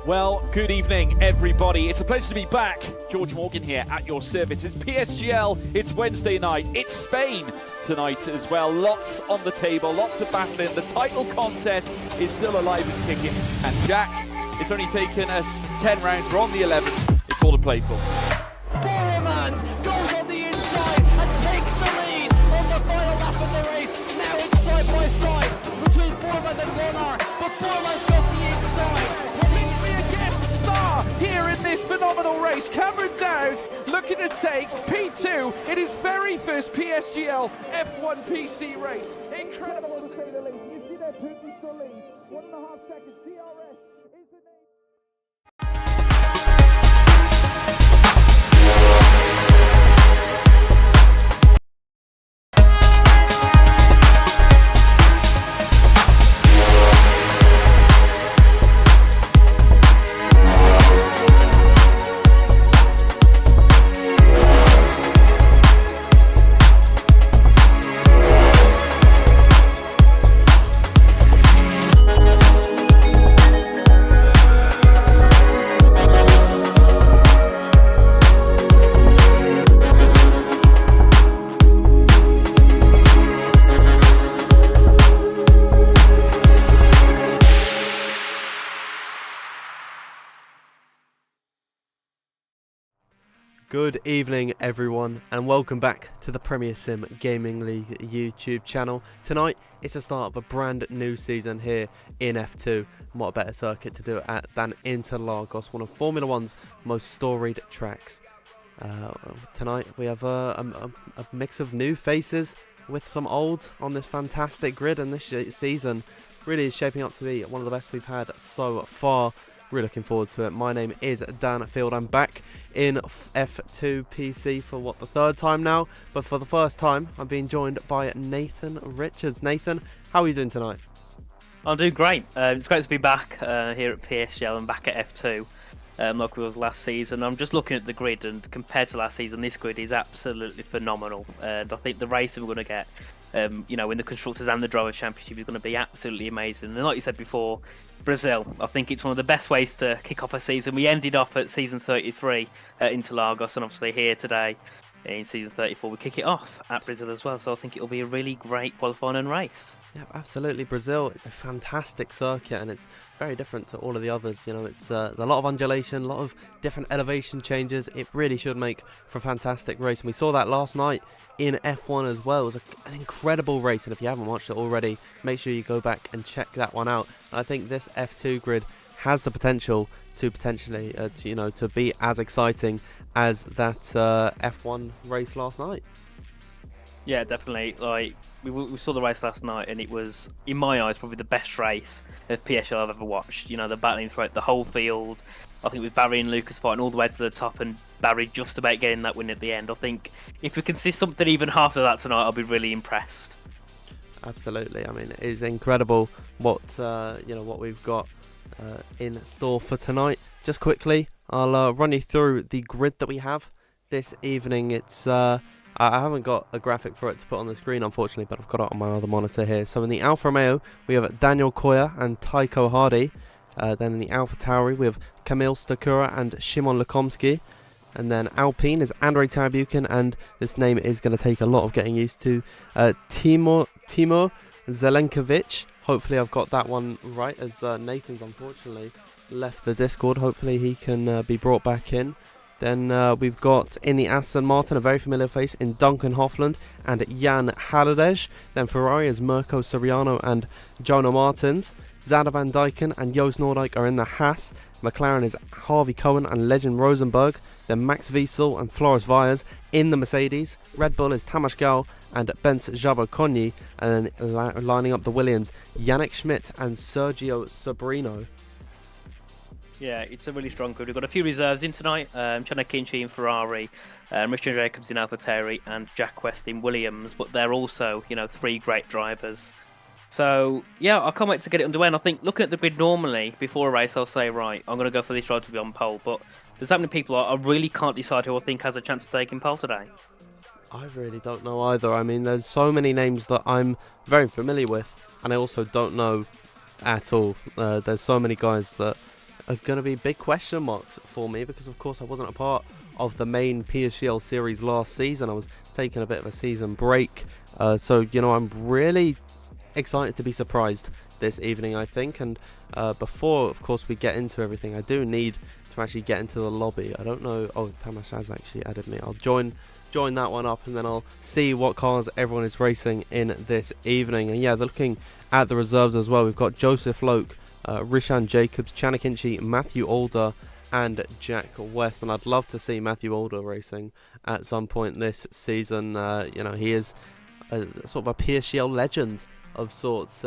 Well, good evening, everybody. It's a pleasure to be back. George Morgan here at your service. It's PSGL, it's Wednesday night, it's Spain tonight as well. Lots on the table, lots of battling. The title contest is still alive and kicking. And Jack, it's only taken us 10 rounds. We're on the 11th. It's all to play for. Boromant goes on the inside and takes the lead on the final lap of the race. Now it's side by side between Boromant and Warner, but Boromant's got the inside. Here in this phenomenal race, Cameron Dowd looking to take P2 in his very first PSGL F1 PC race. Incredible to say the least. You see that Putin still lead. 1.5 seconds. DRS is the name. Good evening everyone and welcome back to the Premier Sim Gaming League YouTube channel. Tonight it's the start of a brand new season here in F2 and what a better circuit to do it at than Interlagos, one of Formula One's most storied tracks. Tonight we have a mix of new faces with some old on this fantastic grid, and this season really is shaping up to be one of the best we've had so far. Really looking forward to it. My name is Dan Field. I'm back in F2 PC for the third time now, but for the first time I'm being joined by Nathan Richards. Nathan, how are you doing tonight? I'm doing great. It's great to be back here at PSGL and back at F2 like we was last season. I'm just looking at the grid, and compared to last season, this grid is absolutely phenomenal. And I think the racing we're going to get in the Constructors and the Drivers' Championship is going to be absolutely amazing. And like you said before, Brazil, I think it's one of the best ways to kick off a season. We ended off at season 33 at Interlagos, and obviously here today in season 34 we kick it off at Brazil as well. So I think it'll be a really great qualifying and race. Yeah, absolutely. Brazil, it's a fantastic circuit and it's very different to all of the others. You know, it's there's a lot of undulation, a lot of different elevation changes. It really should make for a fantastic race, and we saw that last night in F1 as well. It was an incredible race, and if you haven't watched it already, make sure you go back and check that one out. I think this F2 grid has the potential to potentially to be as exciting as that F1 race last night. Yeah, definitely. Like we saw the race last night, and it was, in my eyes, probably the best race of PSGL I've ever watched. You know, the battling throughout the whole field. I think with Barry and Lucas fighting all the way to the top, and Barry just about getting that win at the end. I think if we can see something even half of that tonight, I'll be really impressed. Absolutely. I mean, it is incredible what we've got in store for tonight. Just quickly, I'll run you through the grid that we have this evening. It's I haven't got a graphic for it to put on the screen, unfortunately, but I've got it on my other monitor here. So in the Alfa Romeo, we have Daniel Koya and Taiko Hardy. Then in the Alpha Tauri, we have Kamil Stakura and Szymon Lukomski. And then Alpine is Andrei Tarbukin, and this name is going to take a lot of getting used to. Timur Zelenkovic. Hopefully I've got that one right, as Nathan's unfortunately left the Discord. Hopefully he can be brought back in. Then we've got in the Aston Martin a very familiar face in Duncan Hofland and Jan Haladej. Then Ferrari is Mirko Soriano and Jonah Martins. Zada van Dijken and Joost Noordijk are in the Haas. McLaren is Harvey Cohen and Legend Rosenberg. Then Max Wiesel and Floris Vyers in the Mercedes. Red Bull is Tamas Gal and Bence Jabbo-Konyi. And then lining up the Williams, Yannick Schmidt and Sergio Sobrino. Yeah, it's a really strong group. We've got a few reserves in tonight. Chana Kinchi in Ferrari, Richard Jacobs in AlphaTauri, and Jack West in Williams. But they're also, three great drivers. So, yeah, I can't wait to get it underway. And I think, looking at the grid normally, before a race, I'll say, right, I'm going to go for this driver to be on pole. But there's that many people, I really can't decide who I think has a chance of taking pole today. I really don't know either. I mean, there's so many names that I'm very familiar with, and I also don't know at all. There's so many guys that are going to be big question marks for me because, of course, I wasn't a part of the main PSGL series last season. I was taking a bit of a season break. So, I'm really excited to be surprised this evening, I think. And before, of course, we get into everything, I do need to actually get into the lobby. I don't know. Oh, Tamash has actually added me. I'll join that one up, and then I'll see what cars everyone is racing in this evening. And yeah, they're looking at the reserves as well. We've got Joseph Loke, Rishan Jacobs, Chanakinchi, Matthew Alder, and Jack West. And I'd love to see Matthew Alder racing at some point this season. He is sort of a PSGL legend of sorts,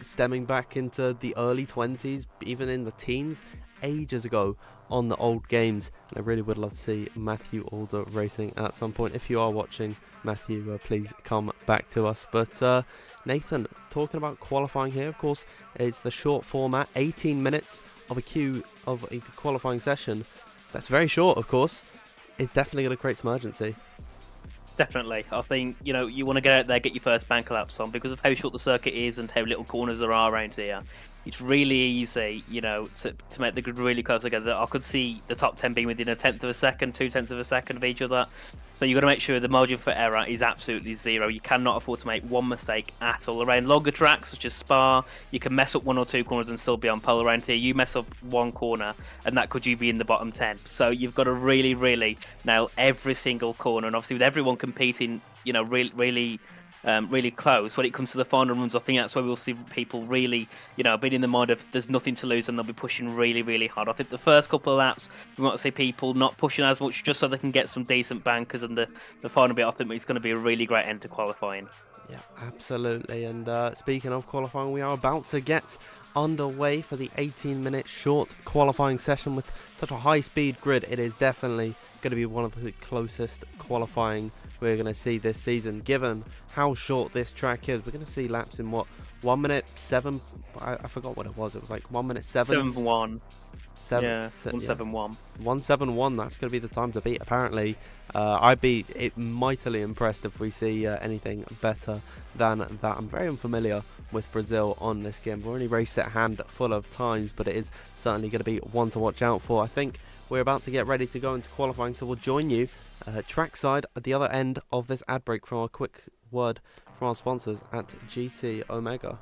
stemming back into the early 20s, even in the teens, ages ago on the old games. And I really would love to see Matthew Alder racing at some point. If you are watching, Matthew, please come back to us. But Nathan, talking about qualifying here, of course, it's the short format, 18 minutes of a qualifying session. That's very short, of course. It's definitely going to create some urgency. Definitely. I think, you want to get out there, get your first bank laps on because of how short the circuit is and how little corners there are around here. It's really easy, to make the grid really close together. I could see the top 10 being within 1/10 of a second, 2/10 of a second of each other. So you've got to make sure the margin for error is absolutely zero. You cannot afford to make one mistake at all. Around longer tracks such as Spa, you can mess up 1 or 2 corners and still be on pole. Around here, you mess up 1 corner and that could you be in the bottom 10. So you've got to really, really nail every single corner. And obviously with everyone competing, really close when it comes to the final runs, I think that's where we'll see people really, being in the mind of there's nothing to lose and they'll be pushing really, really hard. I think the first couple of laps, we might see people not pushing as much just so they can get some decent bankers, and the final bit, I think it's going to be a really great end to qualifying. Yeah, absolutely. And speaking of qualifying, we are about to get underway for the 18-minute short qualifying session with such a high-speed grid. It is definitely going to be one of the closest qualifying we're going to see this season, given how short this track is. We're going to see laps in 1 minute 7. I forgot what it was. It was like 1 minute 7. 7-1. Yeah, 171. 171. That's going to be the time to beat. Apparently, I'd be mightily impressed if we see anything better than that. I'm very unfamiliar with Brazil on this game. We've only raced it a handful of times, but it is certainly going to be one to watch out for. I think we're about to get ready to go into qualifying, so we'll join you trackside at the other end of this ad break from a quick word from our sponsors at GT Omega.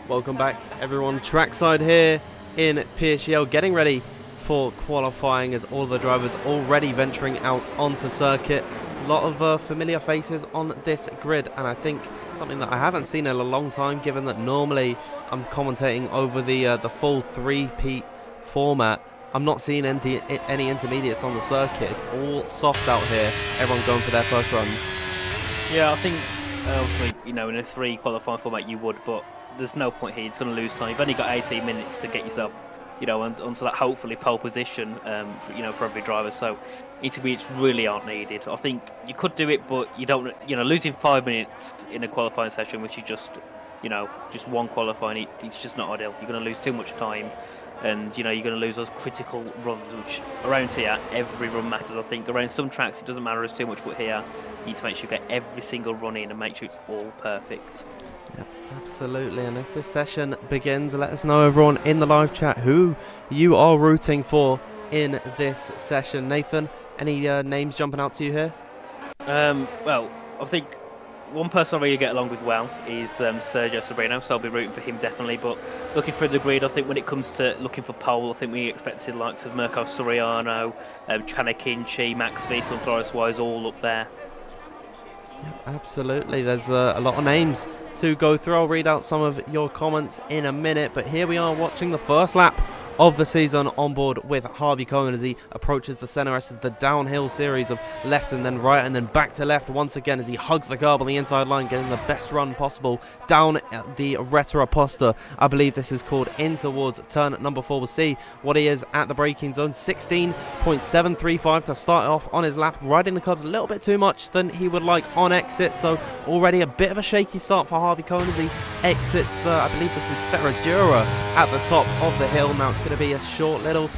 Welcome back, everyone. Trackside here in PSGL, getting ready for qualifying as all the drivers already venturing out onto circuit. A lot of familiar faces on this grid, and I think something that I haven't seen in a long time, given that normally I'm commentating over the full 3-peat format. I'm not seeing any intermediates on the circuit. It's all soft out here, everyone going for their first runs. Yeah, I think obviously, in a 3 qualifying format you would, but there's no point here. It's going to lose time. You've only got 18 minutes to get yourself, onto that hopefully pole position, for every driver. So intermediates really aren't needed. I think you could do it, but you don't. Losing 5 minutes in a qualifying session, which is just one qualifying, it's just not ideal. You're going to lose too much time, and you're going to lose those critical runs, which around here every run matters. I think around some tracks it doesn't matter as too much, but here you need to make sure you get every single run in and make sure it's all perfect. Yep, absolutely. And as this session begins, let us know, everyone in the live chat, who you are rooting for in this session. Nathan, any names jumping out to you here? Well, I think one person I really get along with well is Sergio Sobrino, so I'll be rooting for him definitely. But looking through the grid, I think when it comes to looking for pole, I think we expected the likes of Mirko Soriano, Chanakinchi, Max Wies and Flores Wise all up there. Yep, absolutely. There's a lot of names to go through. I'll read out some of your comments in a minute, but here we are watching the first lap of the season on board with Harvey Cohen as he approaches the centre. This is the downhill series of left and then right and then back to left once again as he hugs the curb on the inside line, getting the best run possible down the Retroposta. I believe this is called in towards turn number 4. We'll see what he is at the braking zone. 16.735 to start off on his lap, riding the curbs a little bit too much than he would like on exit, so already a bit of a shaky start for Harvey Cohen as he exits, I believe this is Ferradura at the top of the hill. Now it's going to be a short little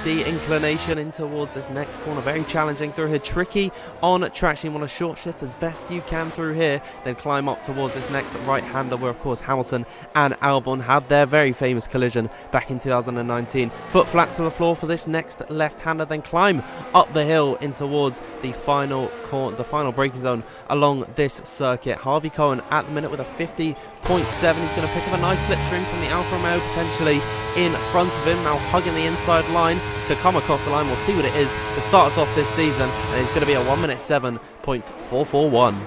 de-inclination in towards this next corner. Very challenging through here, tricky on traction. You want to short shift as best you can through here, then climb up towards this next right-hander where of course Hamilton and Albon had their very famous collision back in 2019. Foot flat to the floor for this next left-hander, then climb up the hill in towards the final braking zone along this circuit. Harvey Cohen at the minute with a 50.7. He's going to pick up a nice slipstream from the Alfa Romeo potentially in front of him, now hugging the inside line to come across the line. We'll see what it is to start us off this season, and it's going to be a 1:07.441.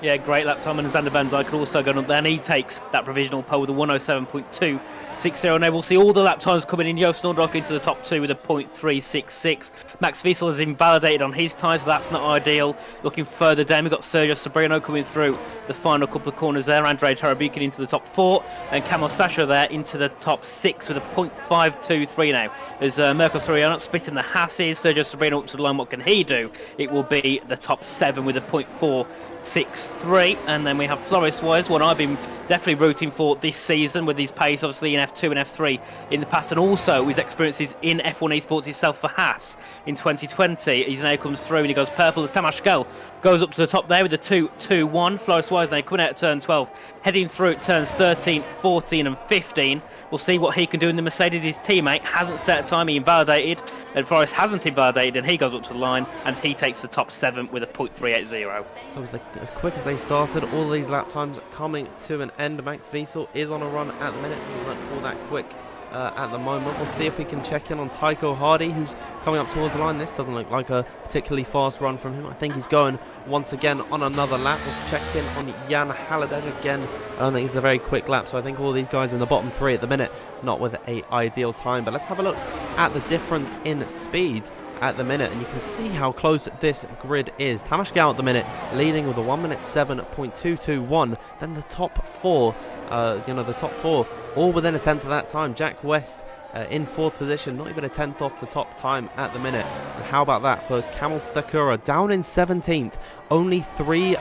Yeah, great lap time, and Xander Van Dijk also going up there, and he takes that provisional pole with a 1:07.260. And we'll see all the lap times coming in. Joost Nordrock into the top 2 with a 0.366. Max Wiesel has invalidated on his tyre, so that's not ideal. Looking further down, we've got Sergio Sobrino coming through the final couple of corners there. Andrei Tarabukin into the top 4, and Kamil Sasha there into the top 6 with a 0.523 now. As Mirko Soriano splitting the Hasses, Sergio Sobrino up to the line. What can he do? It will be the top 7 with a 0.463, and then we have Floris Wise, one I've been definitely rooting for this season with his pace obviously in F2 and F3 in the past, and also his experiences in F1 Esports itself for Haas in 2020. He now comes through and he goes purple as Tamas Gell goes up to the top there with a 2-2-1. Floris Wise now coming out at turn 12, heading through turns 13, 14 and 15. We'll see what he can do in the Mercedes. His teammate hasn't set a time, he invalidated, and Floris hasn't invalidated, and he goes up to the line and he takes the top 7 with a 0.380. So as quick as they started, all these lap times coming to an end. Max Wiesel is on a run at the minute, doesn't look all that quick at the moment. We'll see if we can check in on Tycho Hardy, who's coming up towards the line. This doesn't look like a particularly fast run from him. I think he's going once again on another lap. Let's check in on Jan Halliday again. I don't think it's a very quick lap, so I think all these guys in the bottom 3 at the minute, not with an ideal time. But let's have a look at the difference in speed at the minute, and you can see how close this grid is. Tamas Gell at the minute leading with a 1:07.221. Then the top 4, the top 4 all within a tenth of that time. Jack West in 4th position, not even a tenth off the top time at the minute. And how about that for Kamil Stakura, down in 17th, only 3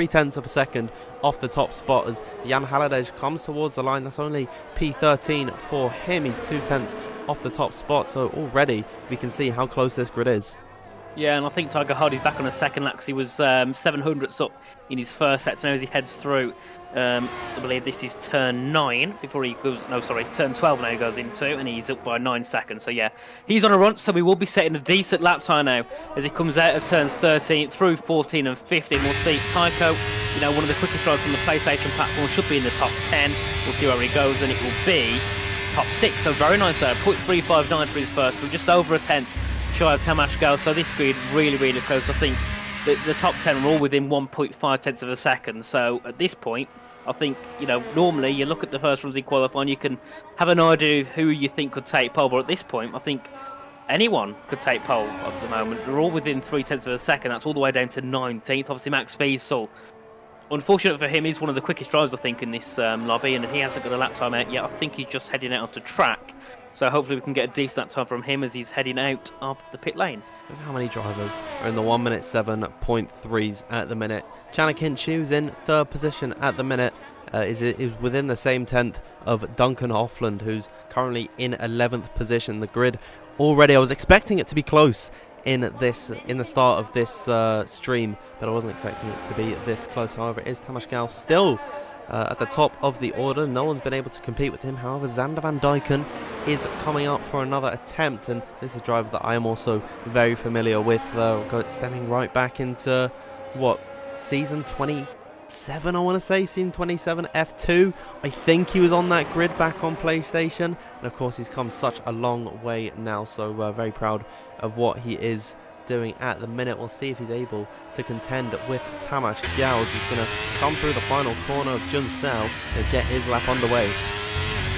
tenths of a second off the top spot as Jan Halliday comes towards the line. That's only P13 for him. He's 2 tenths off the top spot, so already we can see how close this grid is. Yeah, and I think Tiger Hardy's back on a second lap because he was 700ths up in his first set. So now as he heads through, I believe this is turn 9 before he goes, turn 12 now he goes into, and he's up by 9 seconds. So yeah, he's on a run, so we will be setting a decent lap time now as he comes out of turns 13 through 14 and 15. We'll see Tycho, one of the quickest drivers on the PlayStation platform, should be in the top 10. We'll see where he goes, and it will be top 6, so very nice there. 0.359 for his first, so just over a tenth shy of Tamas Gell. So this grid really, really close. I think the top 10 are all within 1.5 tenths of a second. So at this point, I think, normally you look at the first runs in qualifying, you can have an idea of who you think could take pole, but at this point, I think anyone could take pole at the moment. They're all within 3 tenths of a second. That's all the way down to 19th. Obviously, Max Wiesel, unfortunate for him, he's one of the quickest drivers, I think, in this lobby, and he hasn't got a lap time out yet. I think he's just heading out onto track, so hopefully we can get a decent lap time from him as he's heading out of the pit lane. Look how many drivers are in the 1:07.3s at the minute. Chanakin Chu's in 3rd position at the minute, is within the same tenth of Duncan Hoffland, who's currently in 11th position. The grid already, I was expecting it to be close in the start of this stream, but I wasn't expecting it to be this close. However, it is Tamas Gell still at the top of the order. No one's been able to compete with him. However, Xander Van Dijk is coming up for another attempt, and this is a driver that I am also very familiar with, stemming right back into season 27, I want to say, season 27 F2. I think he was on that grid back on PlayStation, and of course he's come such a long way now, so very proud of what he is doing at the minute. We'll see if he's able to contend with Tamas Gell. He's going to come through the final corner of Junsel and get his lap underway.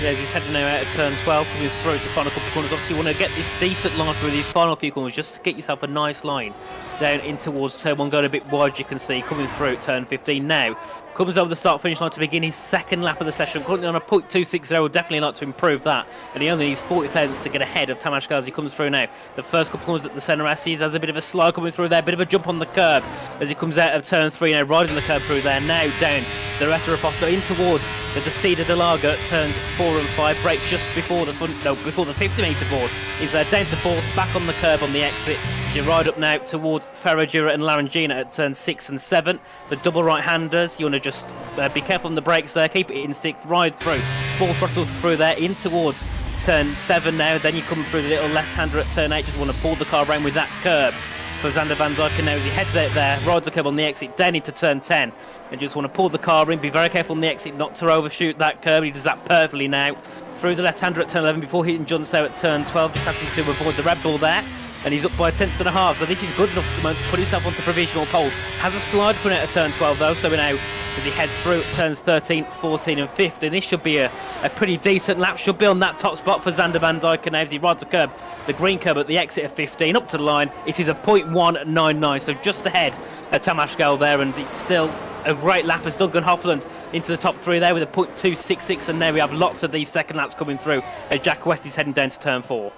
Yeah, as he's heading now out of turn 12, coming through the final couple of corners. Obviously, you want to get this decent line through these final few corners just to get yourself a nice line down in towards turn 1, going a bit wide, you can see, coming through at turn 15 now. Comes over the start-finish line to begin his second lap of the session. Currently on a .260, would definitely like to improve that. And he only needs 40 thousandths to get ahead of Tamas Gal as he comes through now. The first couple of corners at the centre, as he has a bit of a slide coming through there, bit of a jump on the curb as he comes out of turn 3 now, riding the curb through there, now down the rest of Raposto in towards the Descida de Laga, turns 4 and 5, breaks just before the 50-metre board. He's down to 4th, back on the curb on the exit. As you ride up now towards Ferragura and Larangina at turn 6 and 7. The double right-handers, you want to just be careful on the brakes there, keep it in 6th, ride through, full throttle through there, in towards turn 7 now. Then you come through the little left-hander at turn 8, just want to pull the car around with that curb. For Xander Van Dyken now as he heads out there, rides the curb on the exit, down into turn 10. And just want to pull the car in, be very careful on the exit not to overshoot that curb. He does that perfectly now. Through the left-hander at turn 11 before hitting John Sow at turn 12, just having to avoid the Red Bull there. And he's up by a 10th and a half, so this is good enough at the moment to put himself onto provisional pole. Has a slide put out at turn 12 though, so now as he heads through turns 13, 14 and 15, this should be a pretty decent lap. Should be on that top spot for Xander Van Dyken now as he rides the curb, the green curb at the exit of 15, up to the line. It is a .199, so just ahead of Tamas Gal there, and it's still a great lap as Duncan Hoffland into the top 3 there with a .266, and now we have lots of these second laps coming through as Jack West is heading down to turn 4.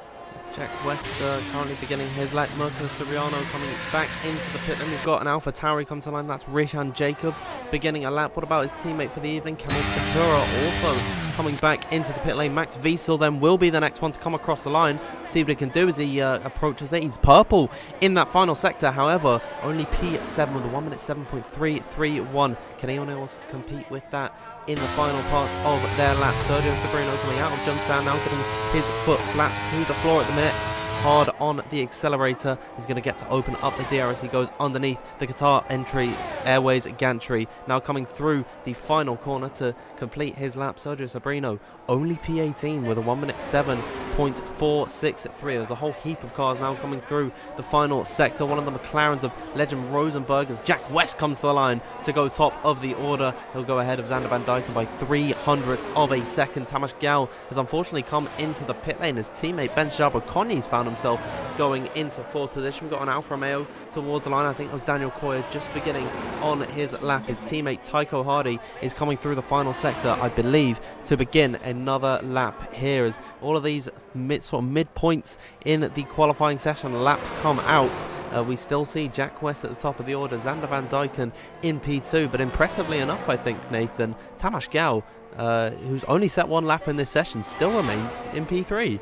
Jack West currently beginning his lap. Mirko Soriano coming back into the pit. Then we've got an Alpha Tauri come to line. That's Rishan Jacobs beginning a lap. What about his teammate for the evening? Kemal Sakura also coming back into the pit lane. Max Wiesel then will be the next one to come across the line. See what he can do as he approaches it. He's purple in that final sector. However, only P7 with a 1 minute 7.331. Can anyone else compete with that in the final part of their lap? Sergio Sobrino coming out of John Sand now, getting his foot flat to the floor at the minute. Hard on the accelerator. He's going to get to open up the DRS. He goes underneath the Qatar entry Airways gantry. Now coming through the final corner to complete his lap, Sergio Sobrino only P18 with a 1 minute 7.463. There's a whole heap of cars now coming through the final sector. One of the McLarens of Legend Rosenberg as Jack West comes to the line to go top of the order. He'll go ahead of Xander Van Dyken by 0.03 of a second. Tamas Gal has unfortunately come into the pit lane. His teammate Ben Charbonneau's found himself going into 4th position. We've got an Alfa Romeo towards the line. I think it was Daniel Coyer just beginning on his lap. His teammate Tycho Hardy is coming through the final sector, I believe, to begin another lap here as all of these mid points in the qualifying session laps come out. We still see Jack West at the top of the order, Xander Van Dyken in P2, but impressively enough, I think, Nathan, Tamas Gal, who's only set 1 lap in this session, still remains in P3.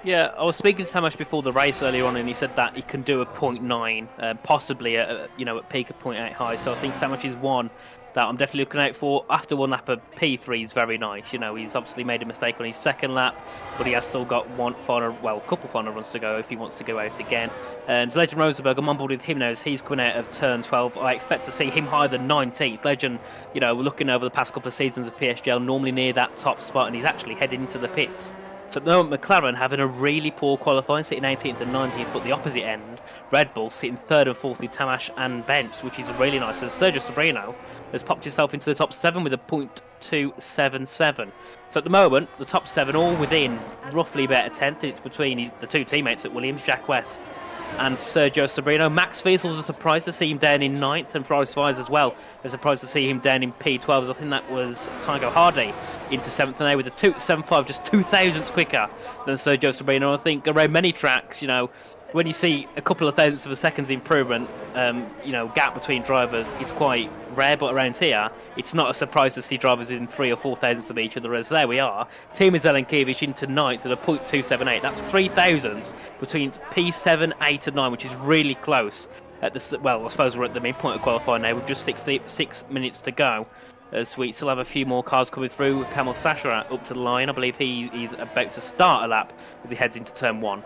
Yeah, I was speaking to Tamas before the race earlier on, and he said that he can do a 0.9, possibly at peak of 0.8 high. So I think Tamas is one that I'm definitely looking out for. After 1 lap of P3 is very nice. You know, he's obviously made a mistake on his second lap, but he has still got couple final runs to go if he wants to go out again. And Legend Rosenberg, I'm on board with him now as he's coming out of turn 12. I expect to see him higher than 19th. Legend, we're looking over the past couple of seasons of PSGL, normally near that top spot, and he's actually heading into the pits. So at the moment, McLaren having a really poor qualifying, sitting 18th and 19th, but the opposite end, Red Bull sitting 3rd and 4th with Tamas and Bench, which is really nice. As Sergio Sobrino has popped himself into the top 7 with a .277. So at the moment, the top 7 all within roughly about a 10th. It's between the 2 teammates at Williams, Jack West and Sergio Sobrino. Max Wiesel's a surprise to see him down in 9th, and Forrest Fires as well. A surprise to see him down in P12. I think that was Tycho Hardy into 7th and A with a 2.75, just 0.02 quicker than Sergio Sobrino. I think around many tracks, when you see a couple of thousandths of a second's improvement, gap between drivers, it's quite rare. But around here, it's not a surprise to see drivers in 3 or 4 thousandths of each other. As there we are, Timo Zelenkiewicz into 9th at a .278. That's 3 thousandths between P7, 8 and 9, which is really close. I suppose we're at the midpoint of qualifying now with just 6 minutes to go. As we still have a few more cars coming through. Kamal Sasha up to the line. I believe he's about to start a lap as he heads into turn 1.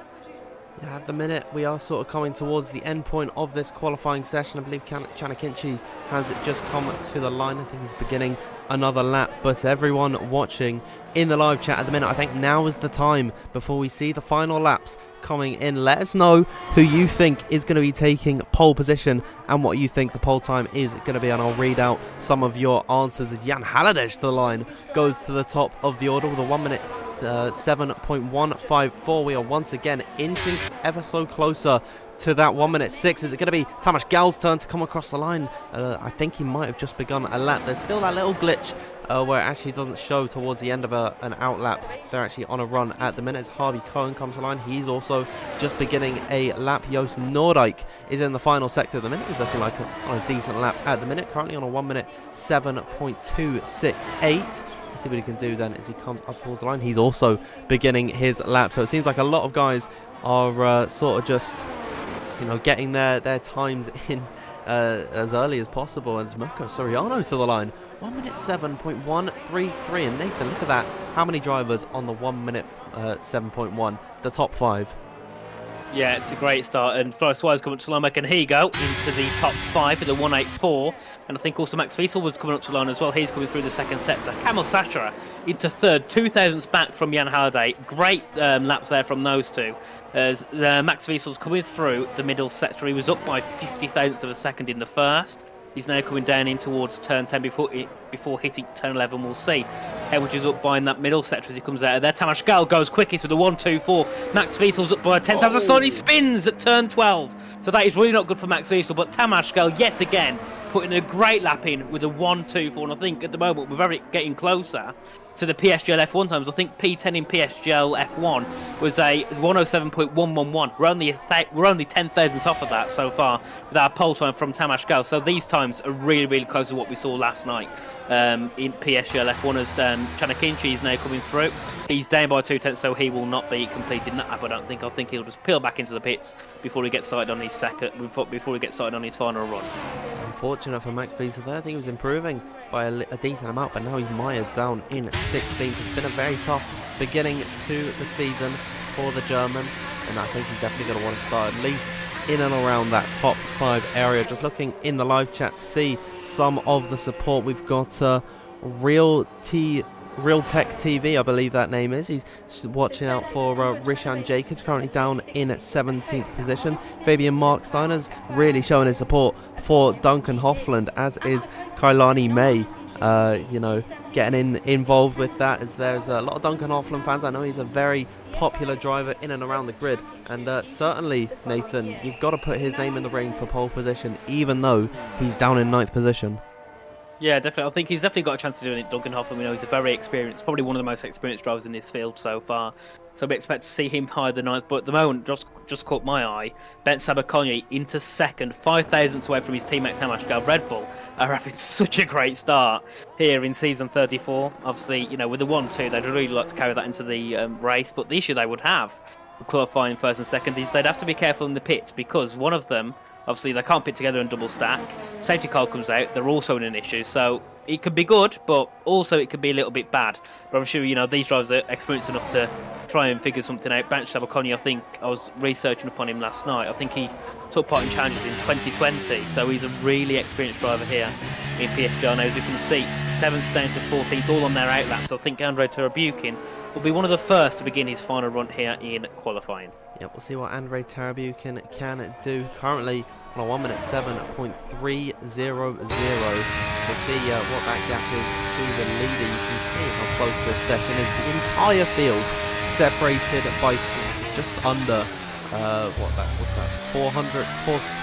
Yeah, at the minute we are sort of coming towards the end point of this qualifying session. I believe Chanakinchi has just come to the line. I think he's beginning another lap. But everyone watching in the live chat at the minute, I think now is the time before we see the final laps coming in. Let us know who you think is going to be taking pole position and what you think the pole time is going to be, and I'll read out some of your answers. Jan Halliday to the line goes to the top of the order with a 1 minute 7.154. We are once again inching ever so closer to that 1 minute 6. Is it going to be Tamas Gal's turn to come across the line? I think he might have just begun a lap. There's still that little glitch where it actually doesn't show towards the end of an out lap. They're actually on a run at the minute. As Harvey Cohen comes to the line, he's also just beginning a lap. Joost Noordijk is in the final sector at the minute. He's looking like on a decent lap at the minute, currently on a 1 minute 7.268. Let's see what he can do then as he comes up towards the line. He's also beginning his lap. So it seems like a lot of guys are sort of just, getting their times in as early as possible. And Mirko Soriano's to the line. 1 minute 7.133. And Nathan, look at that. How many drivers on the 1 minute 7.1? The top 5. Yeah, it's a great start, and Flores Suarez coming up to the line, making Higo into the top 5 with a 184, and I think also Max Wiesel was coming up to the line as well. He's coming through the second sector. Kamil Sachara into third, 2 thousandths back from Jan Halliday. Great laps there from those two. As Max Wiesel's coming through the middle sector, he was up by 50 thousandths of a second in the first. He's now coming down in towards turn 10 before hitting turn 11. We'll see. Which is up by in that middle sector as he comes out of there. Tamas Gal goes quickest with a 1.24. Max Wiesel's up by a 10th. As a sign, he spins at turn 12. So that is really not good for Max Wiesel. But Tamas Gal yet again putting a great lap in with a 1.24. And I think at the moment we're getting closer to the PSGL F1 times. I think P10 in PSGL F1 was a 107.111. We're only 10 thousandths off of that so far with our pole time from Tamas Gal. So these times are really, really close to what we saw last night in PSGL F1 as Chanakinchi is now coming through. He's down by 2 tenths, so he will not be completing that lap. I don't think. I think he'll just peel back into the pits before he gets started on his before he gets started on his final run. Unfortunate for Max Wiesel there. I think he was improving by a decent amount, but now he's mired down in 16th. It's been a very tough beginning to the season for the German, and I think he's definitely going to want to start at least in and around that top 5 area. Just looking in the live chat to see some of the support. We've got Real Tech TV, I believe that name is. He's watching out for Rishan Jacobs, currently down in 17th position. Fabian Marksteiner's really showing his support for Duncan Hoffland, as is Kailani May. Getting involved with that, as there's a lot of Duncan Hoffland fans. I know he's a very popular driver in and around the grid, and certainly, Nathan, you've got to put his name in the ring for pole position, even though he's down in 9th position. Yeah, definitely. I think he's definitely got a chance to do it. Duncan Hoffman, we know he's a very experienced, probably one of the most experienced drivers in this field so far. So we expect to see him higher than 9th. But at the moment, just caught my eye. Ben Sabakonyi into second, 5 thousandths away from his teammate Tamas Gal. Red Bull are having such a great start here in season 34. Obviously, with the 1-2, they'd really like to carry that into the race. But the issue they would have qualifying first and second is they'd have to be careful in the pits, because one of them, obviously, they can't pit together and double stack. Safety car comes out, they're also in an issue. So it could be good, but also it could be a little bit bad. But I'm sure, these drivers are experienced enough to try and figure something out. Bench Sabakonyi, I think, I was researching upon him last night. I think he took part in challenges in 2020. So he's a really experienced driver here in PSGL. Now, as you can see, 7th down to 14th, all on their out laps. So I think Andrei Tarabukin will be one of the first to begin his final run here in qualifying. Yeah, we'll see what Andrei Tarabukin can do. Currently on a 1 minute 7.300. We'll see what that gap is to the leader. You can see how close this session is. The entire field separated by just under 4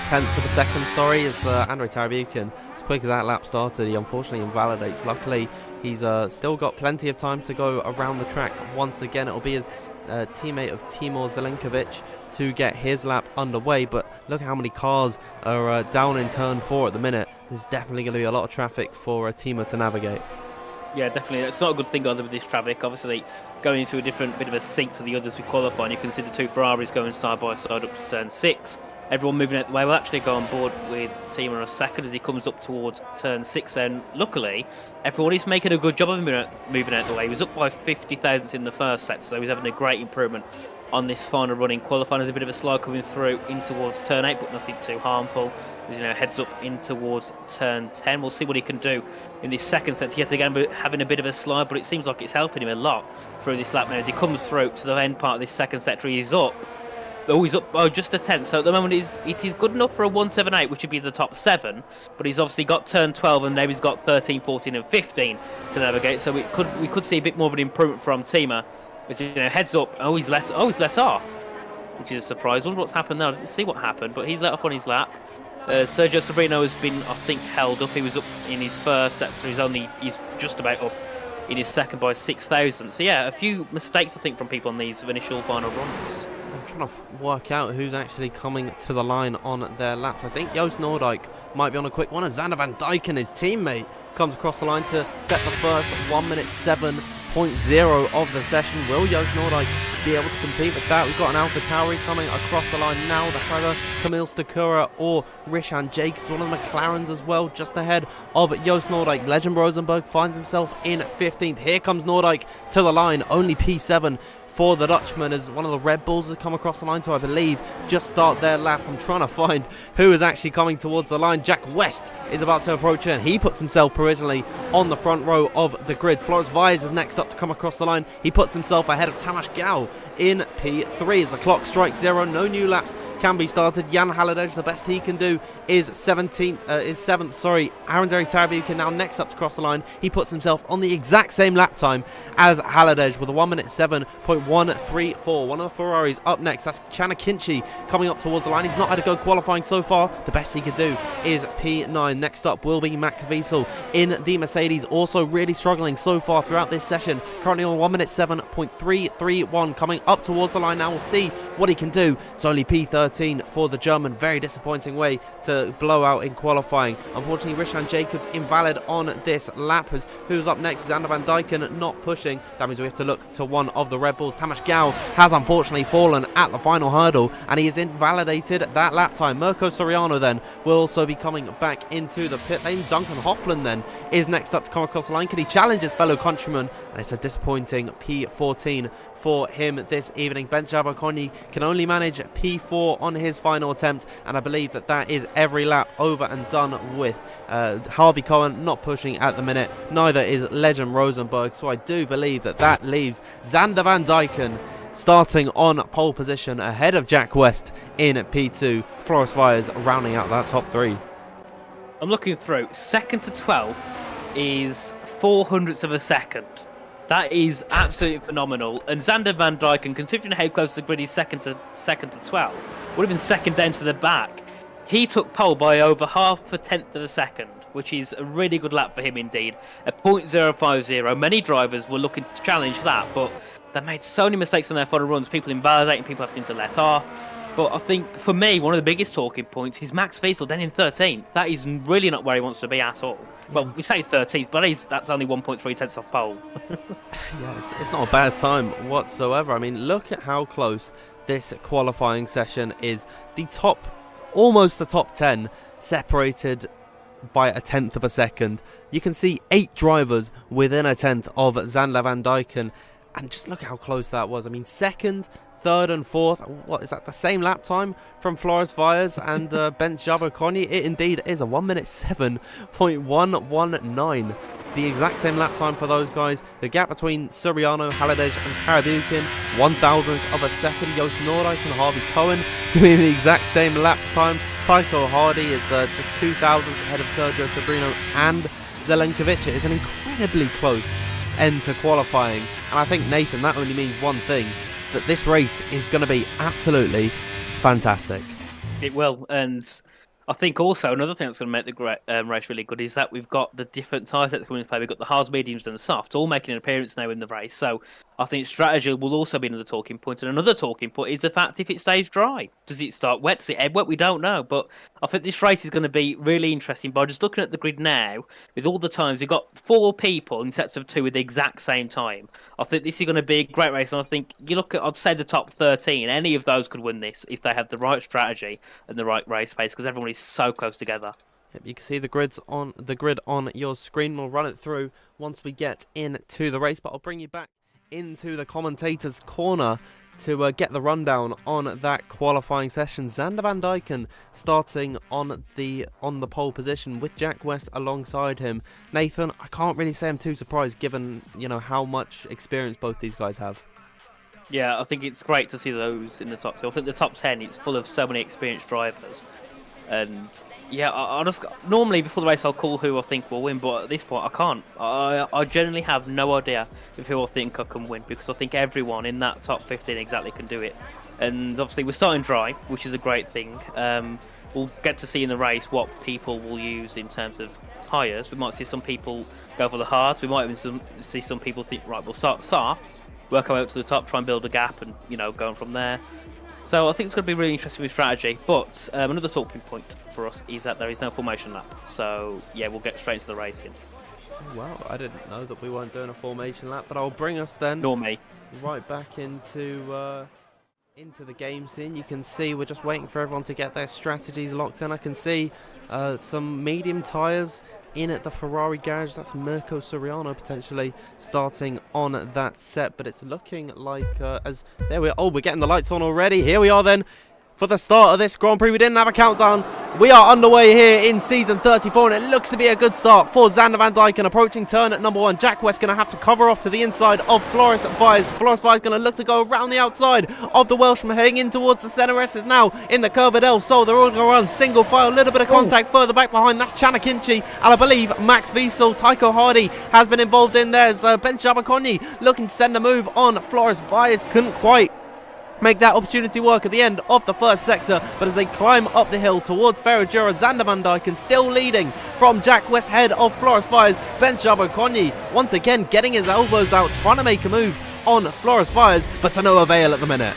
tenths of a second. Sorry, as Andrei Tarabukin, as quick as that lap started, he unfortunately invalidates. Luckily, he's still got plenty of time to go around the track. Once again, it'll be his teammate of Timur Zelenkovic to get his lap underway, but look how many cars are down in turn 4 at the minute. There's definitely going to be a lot of traffic for Timur to navigate. Yeah, definitely. It's not a good thing either with this traffic. Obviously, going into a different bit of a sync to the others we qualify, and you can see the 2 Ferraris going side by side up to turn 6. Everyone moving out the way. We'll actually go on board with Timur in a second as he comes up towards turn 6. And luckily, everyone is making a good job of moving out the way. He was up by 50 thousandths in the first set, so he's having a great improvement on this final run in qualifying. There's a bit of a slide coming through in towards turn 8, but nothing too harmful. As heads up in towards turn 10. We'll see what he can do in this second sector. Yet again, having a bit of a slide, but it seems like it's helping him a lot through this lap now. As he comes through to the end part of this second sector, he's up. Oh, he's up just a 10th. So at the moment, it is good enough for a 178, which would be the top 7. But he's obviously got turn 12, and now he's got 13, 14, and 15 to navigate. So we could see a bit more of an improvement from Tima. As heads up. Oh, he's let off, which is a surprise. I wonder what's happened there. I didn't see what happened, but he's let off on his lap. Sergio Sobrino has been, I think, held up. He was up in his first sector. He's just about up in his second by 6,000. So yeah, a few mistakes I think from people on these initial final runs. I'm trying to work out who's actually coming to the line on their laps. I think Joost Noordijk might be on a quick one, as Xander Van Dyken, his teammate, comes across the line to set the first 1:07.0 of the session. Will Joost Noordijk be able to compete with that? We've got an Alpha Tauri coming across the line now. Either Camille Stakura or Rishan Jacobs, one of the McLarens as well, just ahead of Joost Noordijk. Legend Rosenberg finds himself in 15th. Here comes Noordijk to the line, only P7 for the Dutchman, as one of the Red Bulls has come across the line to, I believe, just start their lap. I'm trying to find who is actually coming towards the line. Jack West is about to approach it, and he puts himself provisionally on the front row of the grid. Flores Vyers is next up to come across the line. He puts himself ahead of Tamas Gal in P3 as the clock strikes 0. No new laps can be started. Jan Halliday, the best he can do is 7th. Arendari Tarabukin now next up to cross the line. He puts himself on the exact same lap time as Halliday with a 1:07.134. One of the Ferraris up next. That's Chana Kinchi coming up towards the line. He's not had a go qualifying so far. The best he could do is P9. Next up will be Matt Caviezel in the Mercedes, also really struggling so far throughout this session. Currently on 1:07.331, coming up towards the line now. We'll see what he can do. It's only P13 for the German. Very disappointing way to blow out in qualifying. Unfortunately, Rishan Jacobs invalid on this lap. As who's up next is Xander Van Dyken not pushing. That means we have to look to one of the Red Bulls. Tamas Gal has unfortunately fallen at the final hurdle, and he has invalidated that lap time. Mirko Soriano then will also be coming back into the pit lane. Duncan Hoffland then is next up to come across the line. Can he challenge his fellow countryman? And it's a disappointing P14 for him this evening. Ben Jabakoni can only manage P4 on his final attempt, and I believe that is every lap over and done with. Harvey Cohen not pushing at the minute, neither is Legend Rosenberg, so I do believe that leaves Xander Van Dyken starting on pole position ahead of Jack West in P2. Flores Vyers rounding out that top 3. I'm looking through. 2nd to 12th is 0.04 of a second. That is absolutely phenomenal. And Xander Van Dyken, considering how close the grid is second to 12, would have been second down to the back. He took pole by over 0.5 of a second, which is a really good lap for him indeed. A 0.050. Many drivers were looking to challenge that, but they made so many mistakes on their final runs. People invalidating, people having to let off. But I think, for me, one of the biggest talking points is Max Vettel then in 13th. That is really not where he wants to be at all. Well, we say 13th, but that's only 1.3 tenths off pole. Yeah, it's not a bad time whatsoever. I mean, look at how close this qualifying session is. Almost the top 10, separated by 1/10 of a second. You can see 8 drivers within 1/10 of Xander Van Dyken. And just look at how close that was. I mean, 2nd, 3rd and 4th, what is that, the same lap time from Flores Vyers and Bent Jabokoni? It indeed is a 1:07.119. The exact same lap time for those guys. The gap between Suriano, Halliday and Tarabukin, 1,000th of a second. Joost Noordijk and Harvey Cohen doing the exact same lap time. Tycho Hardy is just 2,000th ahead of Sergio Sobrino and Zelenkovic. It is an incredibly close end to qualifying. And I think, Nathan, that only means one thing, that this race is going to be absolutely fantastic. It will, and I think also another thing that's going to make the race really good is that we've got the different tyres that come into play. We've got the hards, mediums and the softs all making an appearance now in the race. So I think strategy will also be another talking point. And another talking point is the fact if it stays dry. Does it start wet? Does it end wet? We don't know. But I think this race is going to be really interesting. By just looking at the grid now, with all the times, we've got 4 people in sets of 2 with the exact same time. I think this is going to be a great race. And I think you look at, I'd say the top 13, any of those could win this if they have the right strategy and the right race pace, because everyone is so close together. Yep, you can see the grid on your screen. We'll run it through once we get into the race, but I'll bring you back into the commentator's corner to get the rundown on that qualifying session. Xander Van Dyken starting on the pole position with Jack West alongside him. Nathan, I can't really say I'm too surprised given, how much experience both these guys have. Yeah, I think it's great to see those in the top 2. I think the top 10, it's full of so many experienced drivers. And yeah, I just normally before the race I'll call who I think will win, but at this point I can't. I generally have no idea of who I think I can win, because I think everyone in that top 15 exactly can do it. And obviously we're starting dry, which is a great thing. We'll get to see in the race what people will use in terms of tyres. We might see some people go for the hards. We might even see some people think, right, we'll start soft, work our way up to the top, try and build a gap, and going from there. So I think it's going to be really interesting with strategy. But another talking point for us is that there is no formation lap. So yeah, we'll get straight into the racing. Wow, I didn't know that we weren't doing a formation lap, but I'll bring us then Nor me. right back into the game scene. You can see we're just waiting for everyone to get their strategies locked in. I can see some medium tyres in at the Ferrari garage. That's Mirko Soriano potentially starting on that set, but it's looking like we're getting the lights on already. Here we are then for the start of this Grand Prix. We didn't have a countdown. We are underway here in season 34, and it looks to be a good start for Xander Van Dyken. Approaching turn at number 1. Jack West going to have to cover off to the inside of Floris Vyers. Floris Vyers going to look to go around the outside of the Welshman, heading in towards the center. S is now in the curve at El Sol. They're all going to run single file. A little bit of contact further back behind. That's Chanakinchi, and I believe Max Wiesel. Tycho Hardy has been involved in there. Ben Jabakonyi looking to send a move on Floris Vyers. Couldn't quite make that opportunity work at the end of the first sector, but as they climb up the hill towards Ferragura, Xander Van Dyken still leading from Jack West head of Floris Vyers. Ben Jabakonyi once again getting his elbows out, trying to make a move on Floris Vyers, but to no avail at the minute.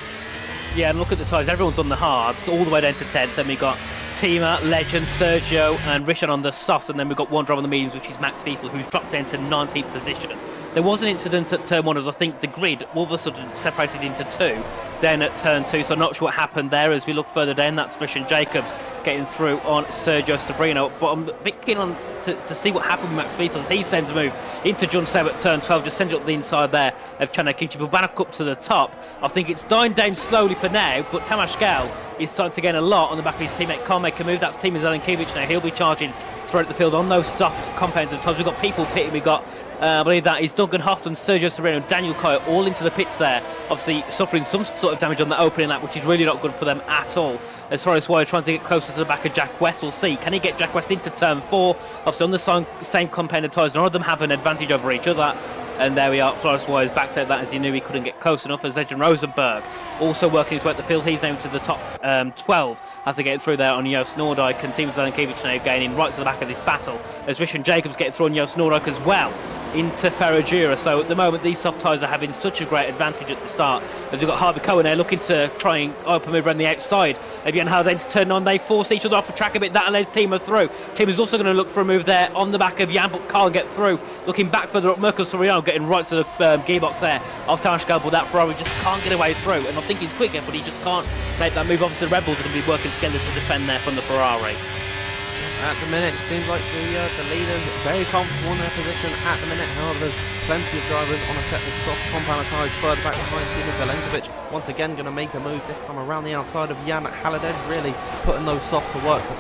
Yeah, and look at the tyres. Everyone's on the hards, all the way down to 10th. Then we got Tima, Legend, Sergio, and Richard on the soft, and then we've got one driver on the mediums, which is Max Wiesel, who's dropped down to 19th position. There was an incident at turn 1 as I think the grid all of a sudden separated into 2 down at turn 2, so I'm not sure what happened there. As we look further down, that's Christian Jacobs getting through on Sergio Sobrino, but I'm a bit keen on to see what happened with Max Wiesel as he sends a move into John Seb at turn 12, just sends it up the inside there of Chanakinchi, but back up to the top. I think it's dying down slowly for now, but Tamas Gal is starting to gain a lot on the back of his teammate. Can't make a move. That's Timo Zelenkiewicz now. He'll be charging throughout the field on those soft compounds of times. We've got people pitting. We've got I believe that is Duncan Hoffman, Sergio Serrano, Daniel Coyle all into the pits there, obviously suffering some sort of damage on the opening lap, which is really not good for them at all. As far as Wyatt trying to get closer to the back of Jack West, we'll see. Can he get Jack West into turn 4? Obviously on the same compound of tyres, none of them have an advantage over each other. And there we are, Floris Wise backed out that as he knew he couldn't get close enough. As Edgen Rosenberg also working his way up the field, he's now to the top 12 as they get through there on Joost Noordijk, and Timo Zelenkiewicz now gaining right to the back of this battle as Richard Jacobs getting through on Joost Noordijk as well into Ferragura. So at the moment these soft tyres are having such a great advantage at the start, as we've got Harvey Cohen there looking to try and open move around the outside. Again, how they turn on, they force each other off the track a bit. That allows Timo through. Timo's also going to look for a move there on the back of Jan, but can't get through. Looking back further up, Mirko Soriano getting right to the gearbox there of Tashgal, but that Ferrari just can't get away through. And I think he's quicker, but he just can't make that move. Obviously the Red Bulls are going to be working together to defend there from the Ferrari. At the minute, it seems like the leaders very comfortable in their position at the minute. However, there's plenty of drivers on a set with soft compound tyres further back behind. Timo Zelenkiewicz once again going to make a move, this time around the outside of Jan Halliday, really putting those softs to work, but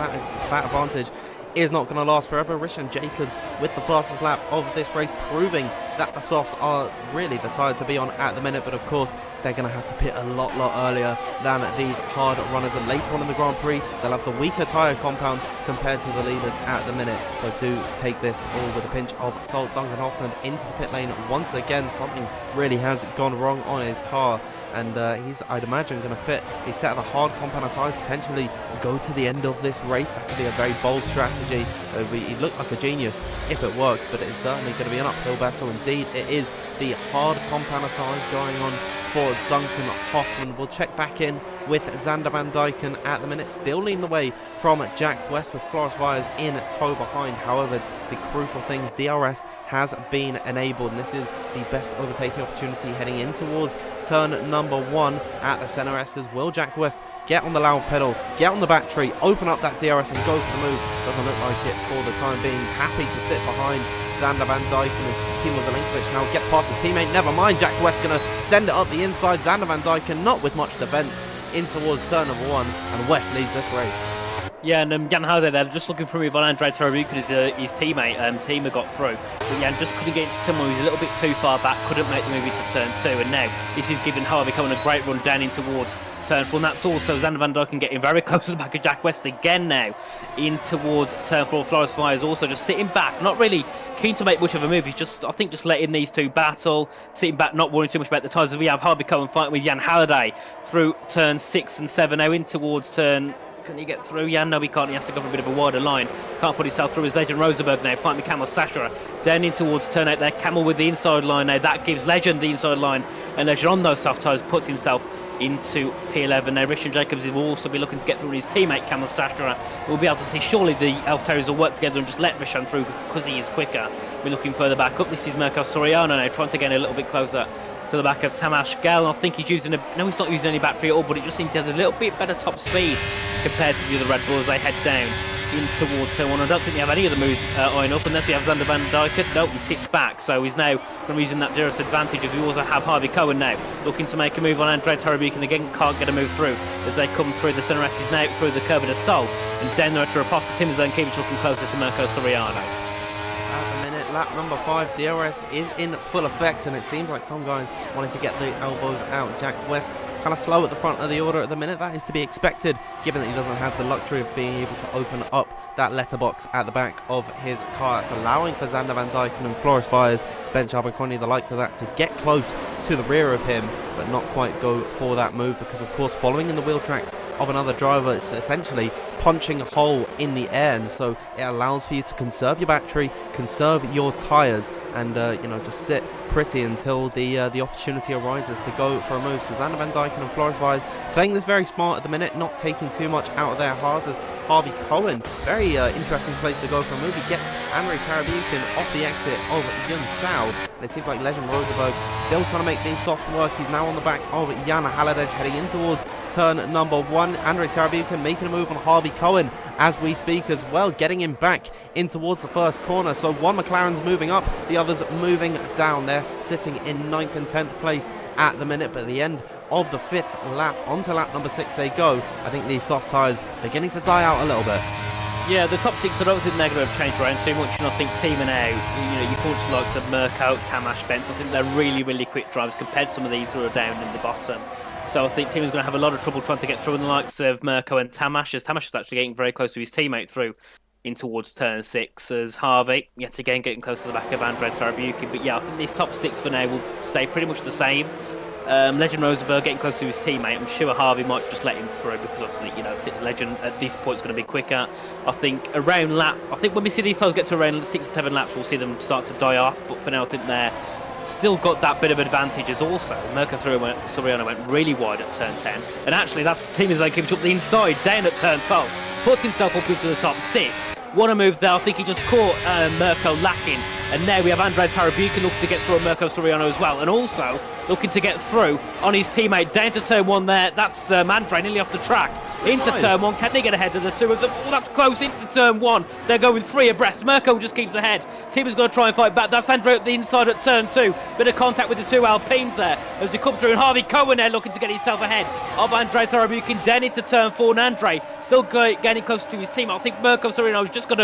that advantage is not going to last forever. Richard Jacobs with the fastest lap of this race, proving that the softs are really the tyre to be on at the minute, but of course they're going to have to pit a lot earlier than these hard runners, and later on in the Grand Prix they'll have the weaker tyre compound compared to the leaders at the minute, so do take this all with a pinch of salt. Duncan Hoffman into the pit lane once again. Something really has gone wrong on his car, and he's, I'd imagine, going to fit a set of the hard compound tyres, potentially go to the end of this race. That could be a very bold strategy. He looked like a genius if it worked, but it's certainly going to be an uphill battle. Indeed, it is the hard compound tyres going on for Duncan Hoffman. We'll check back in with Xander Van Dyken at the minute, still leading the way from Jack West with Floris Vyers in tow behind. However, the crucial thing, DRS has been enabled, and this is the best overtaking opportunity heading in towards turn number 1 at the center S's. Will Jack West get on the loud pedal, get on the battery, open up that DRS and go for the move? Doesn't look like it for the time being. He's happy to sit behind Xander Van Dyken as Timo Zelenkiewicz now gets past his teammate. Never mind, Jack West going to send it up the inside. Xander Van Dyken not with much defence in towards turn number 1, and West leads this race. Yeah, and Jan Halliday there, just looking for a move on Andrei Tarabukin, his teammate. Tima got through, but Jan just couldn't get into turn 1. He was a little bit too far back, couldn't make the move into turn 2, and now this is giving Harvey Cohen a great run down in towards turn 4, and that's also Xander Van Dyken getting very close to the back of Jack West again now in towards turn 4. Flores Fire is also just sitting back, not really keen to make much of a move. He's just, I think, just letting these two battle, sitting back, not worrying too much about the tyres. As we have Harvey Cohen fighting with Jan Halliday through turn 6 and 7, now in towards turn. Can he get through? Yeah, no, he can't. He has to go for a bit of a wider line. Can't put himself through. His Legend Rosenberg now fighting with Camel Sashra. Down in towards turn 8 there. Camel with the inside line now. That gives Legend the inside line. And Legend on those soft tyres puts himself into P11. Now Richard Jacobs will also be looking to get through his teammate Camel Sashra. We'll be able to see surely the Elf Terriers will work together and just let Rishan through because he is quicker. We're looking further back up. This is Mirko Soriano now trying to get a little bit closer to the back of Tamas Gell. I think he's using no, he's not using any battery at all, but it just seems he has a little bit better top speed compared to the other Red Bulls. They head down in towards turn 1. I don't think they have any of the moves eyeing up unless we have Xander Van Dyken. No, he sits back, so he's now going to be using that Duras advantage, as we also have Harvey Cohen now looking to make a move on Andrei Tarabukin. Again, can't get a move through as they come through. The Sunrise is now through the curve of the Sol, and down there to Raposta. Tim is then keeping looking closer to Mirko Soriano. At the minute, lap number 5, DRS is in full effect, and it seems like some guys wanting to get the elbows out. Jack West kind of slow at the front of the order at the minute. That is to be expected, given that he doesn't have the luxury of being able to open up that letterbox at the back of his car. That's allowing for Xander Van Dyken and Flores Fires, Ben Abercrombie, the likes of that, to get close to the rear of him, but not quite go for that move, because of course following in the wheel tracks of another driver, it's essentially punching a hole in the air, and so it allows for you to conserve your battery, conserve your tyres, and just sit pretty until the opportunity arises to go for a move. So Xander Van Dyken and Flores Vires playing this very smart at the minute, not taking too much out of their hearts, as Harvey Cohen, very interesting place to go for a move. He gets Andrei Tarabukin off the exit of Yun Sao, and it seems like Legend Rosenberg still trying to make things soft work. He's now on the back of Jan Halliday heading in towards turn number 1. Andrei Tarabukin making a move on Harvey Cohen as we speak as well, getting him back in towards the first corner. So one McLaren's moving up, the other's moving down. There sitting in 9th and 10th place at the minute, but at the end of the 5th lap, onto lap number 6 they go. I think these soft tyres beginning to die out a little bit. Yeah, the top 6, I don't think they're going to have changed around too much, and I think Tima now, you called the likes of Mirko, Tamas, Benz, I think they're really, really quick drivers compared to some of these who are down in the bottom. So I think Tima's going to have a lot of trouble trying to get through in the likes of Mirko and Tamas, as Tamas was actually getting very close to his teammate through in towards turn 6, as Harvey, yet again, getting close to the back of Andrei Tarabukin. But yeah, I think these top 6 for now will stay pretty much the same. Legend Rosenberg getting close to his teammate. I'm sure Harvey might just let him through because obviously, Legend at this point is going to be quicker. I think when we see these tyres get to around 6 or 7 laps, we'll see them start to die off. But for now, I think they're still got that bit of advantage, as also Mirko Soriano went really wide at turn 10. And actually, that's Team is like keeps up the inside, down at turn 12. Puts himself up into the top 6. What a move there. I think he just caught Mirko lacking. And now we have Andrei Tarabukin looking to get through Mirko Soriano as well. And also looking to get through on his teammate down to turn 1 there. That's Andrei nearly off the track. Into turn 1. Can they get ahead of the two of them? Well, that's close into turn 1. They're going 3 abreast. Mirko just keeps ahead. Tima's going to try and fight back. That's Andrei at the inside at turn 2. Bit of contact with the 2 Alpines there as they come through. And Harvey Cohen there looking to get himself ahead of Andrei Tarabukin. Then into turn 4. And Andrei still getting closer to his team. I think Mirko Soriano has just got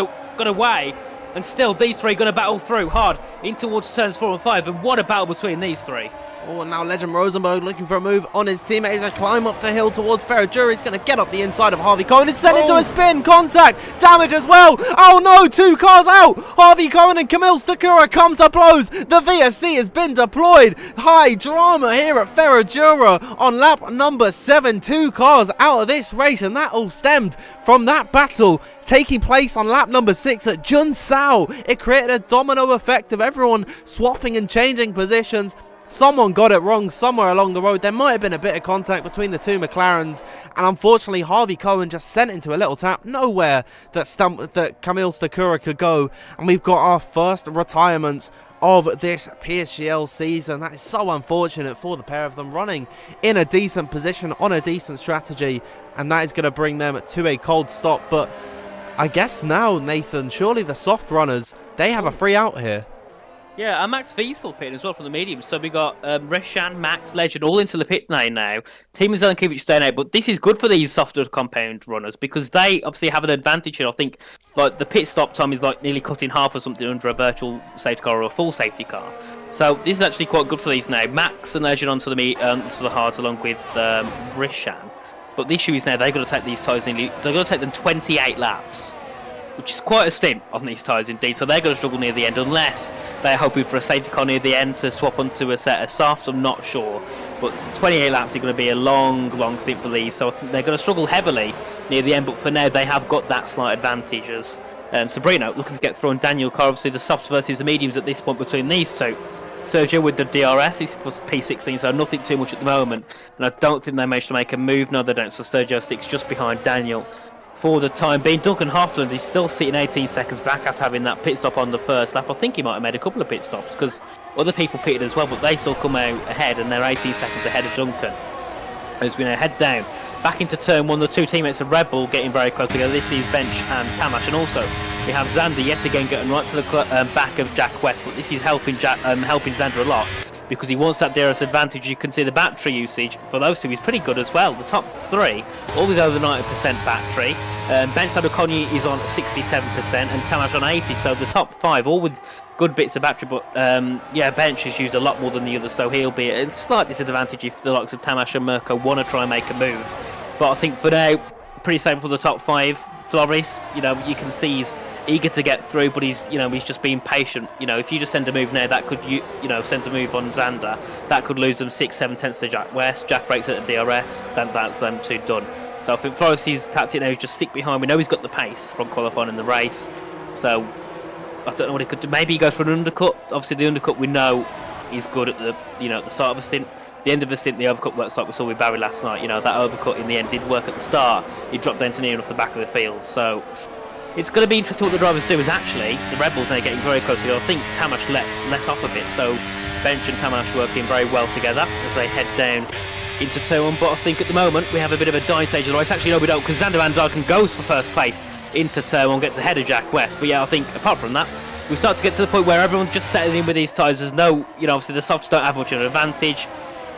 away. And still, these 3 going to battle through hard in towards turns 4 and 5. And what a battle between these 3. Oh, and now Legend Rosenberg looking for a move on his teammate as they climb up the hill towards Ferraguri. He's going to get up the inside of Harvey Cohen. It's sent into a spin. Contact. Damage as well. Oh no, 2 cars out. Harvey Cohen and Camille Stakura come to blows. The VSC has been deployed. High drama here at Ferraguri on lap number 7. 2 cars out of this race, and that all stemmed from that battle taking place on lap number 6 at Jun Sao. It created a domino effect of everyone swapping and changing positions. Someone got it wrong somewhere along the road. There might have been a bit of contact between the 2 McLarens, and unfortunately Harvey Cohen just sent into a little tap. Nowhere that Camille Stakura could go, and we've got our first retirement of this PSGL season. That is so unfortunate for the pair of them, running in a decent position on a decent strategy, and that is going to bring them to a cold stop. But I guess now, Nathan, surely the soft runners, they have a free out here. Yeah, and Max V still pitting as well from the medium. So we got Reshan, Max, Legend all into the pit lane now. Team Zelenkiewicz staying out, but this is good for these softer compound runners because they obviously have an advantage here. I think like the pit stop time is like nearly cut in half or something under a virtual safety car or a full safety car. So this is actually quite good for these now. Max and Legend onto the hards along with Reshan. But the issue is now they've got to take these tyres they've got to take them 28 laps, which is quite a stint on these tyres indeed. So they're going to struggle near the end unless they're hoping for a safety car near the end to swap onto a set of softs. I'm not sure. But 28 laps is going to be a long stint for these. So I think they're going to struggle heavily near the end. But for now, they have got that slight advantage as Sabrina looking to get through on Daniel Carr. Obviously, the softs versus the mediums at this point between these two. Sergio with the DRS, he's was P16, so nothing too much at the moment. And I don't think they managed to make a move. No, they don't. So Sergio sticks just behind Daniel for the time being. Duncan Hoffland is still sitting 18 seconds back after having that pit stop on the first lap. I think he might have made a couple of pit stops because other people pitted as well, but they still come out ahead and they're 18 seconds ahead of Duncan. As we now head down back into turn one, the two teammates of Red Bull getting very close together. This is Bench and Tamash, and also we have Xander yet again getting right to the back of Jack West, but this is helping Xander a lot because he wants that DRS advantage. You can see the battery usage for those two is pretty good as well. The top three, all with over 90% battery. Bench Sabakonyi is on 67% and Tamash on 80%, so the top five, all with good bits of battery, but yeah, Bench has used a lot more than the others, so he'll be at a slight disadvantage if the likes of Tamash and Mirko want to try and make a move. But I think for now, pretty safe for the top five. Floris, you can see he's eager to get through, but he's just being patient. If you just send a move now, that could send a move on Xander, that could lose them 6-7 tenths to Jack West. Jack breaks at the DRS, then that's them two done. So I think Floris' tactic now is just stick behind. We know he's got the pace from qualifying in the race, so I don't know what he could do. Maybe he goes for an undercut. Obviously, the undercut we know is good at the at the start of a stint. The end of the stint, the overcut works like we saw with Barry last night. That overcut in the end did work at the start. He dropped down to near enough the back of the field. So it's going to be interesting what the drivers do. Is actually the Red Bulls now getting very close together. I think Tamash let off a bit. So Bench and Tamash working very well together as they head down into turn one. But I think at the moment we have a bit of a die stage of the race. Actually, no, we don't, because Xander Van Dyken goes for first place into turn one, gets ahead of Jack West. But yeah, I think apart from that, we start to get to the point where everyone's just settling in with these tyres. There's no, obviously the softs don't have much of an advantage.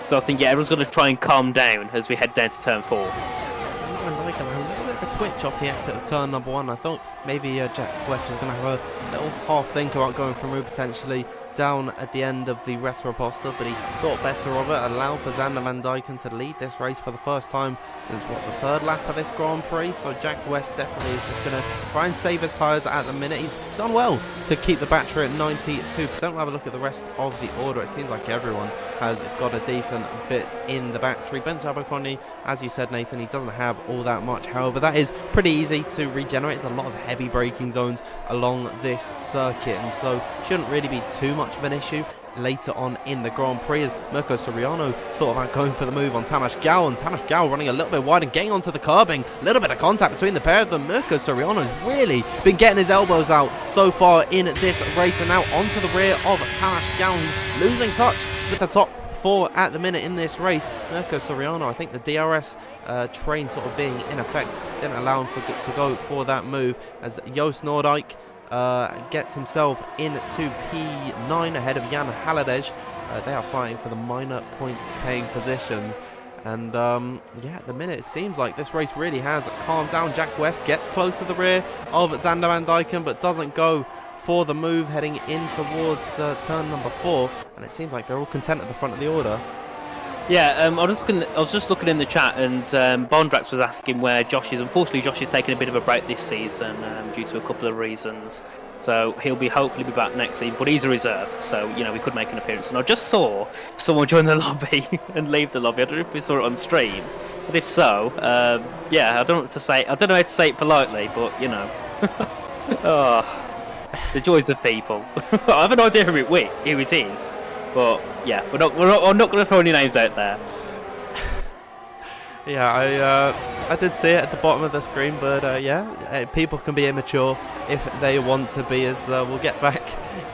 So I think, yeah, everyone's going to try and calm down as we head down to turn 4. A little bit of a twitch off the exit of turn number 1. I thought maybe Jack West was going to have a little half think about going for a move potentially down at the end of the Retroposter, but he thought better of it, allowed for Xander Van Dyken to lead this race for the first time since, the third lap of this Grand Prix. So Jack West definitely is just going to try and save his tyres at the minute. He's done well to keep the battery at 92%. We'll have a look at the rest of the order. It seems like everyone has got a decent bit in the battery. Ben Sabakoni, as you said, Nathan, he doesn't have all that much. However, that is pretty easy to regenerate. There's a lot of heavy braking zones along this circuit, and so shouldn't really be too much of an issue later on in the Grand Prix, as Mirko Soriano thought about going for the move on Tamash Gal, and Tamash Gal running a little bit wide and getting onto the curbing. A little bit of contact between the pair of them. Mirko Soriano's really been getting his elbows out so far in this race, and now onto the rear of Tamash Gal, losing touch with the top 4 at the minute in this race. Mirko Soriano, I think the DRS train sort of being in effect didn't allow him to go for that move, as Joost Noordijk gets himself into P9 ahead of Jan Haladej. They are fighting for the minor points paying positions, and yeah, at the minute it seems like this race really has calmed down. Jack West gets close to the rear of Xander Van Dyken, but doesn't go for the move heading in towards turn number 4, and it seems like they're all content at the front of the order. Yeah, I was just looking in the chat, and Bondrax was asking where Josh is. Unfortunately, Josh is taking a bit of a break this season due to a couple of reasons. So he'll hopefully be back next season, but he's a reserve, so we could make an appearance. And I just saw someone join the lobby and leave the lobby. I don't know if we saw it on stream, but if so, yeah, I don't know what to say. I don't know how to say it politely, but oh, the joys of people. I have an idea who it is. But yeah, I'm not going to throw any names out there. Yeah, I did see it at the bottom of the screen, but yeah, people can be immature if they want to be, as we'll get back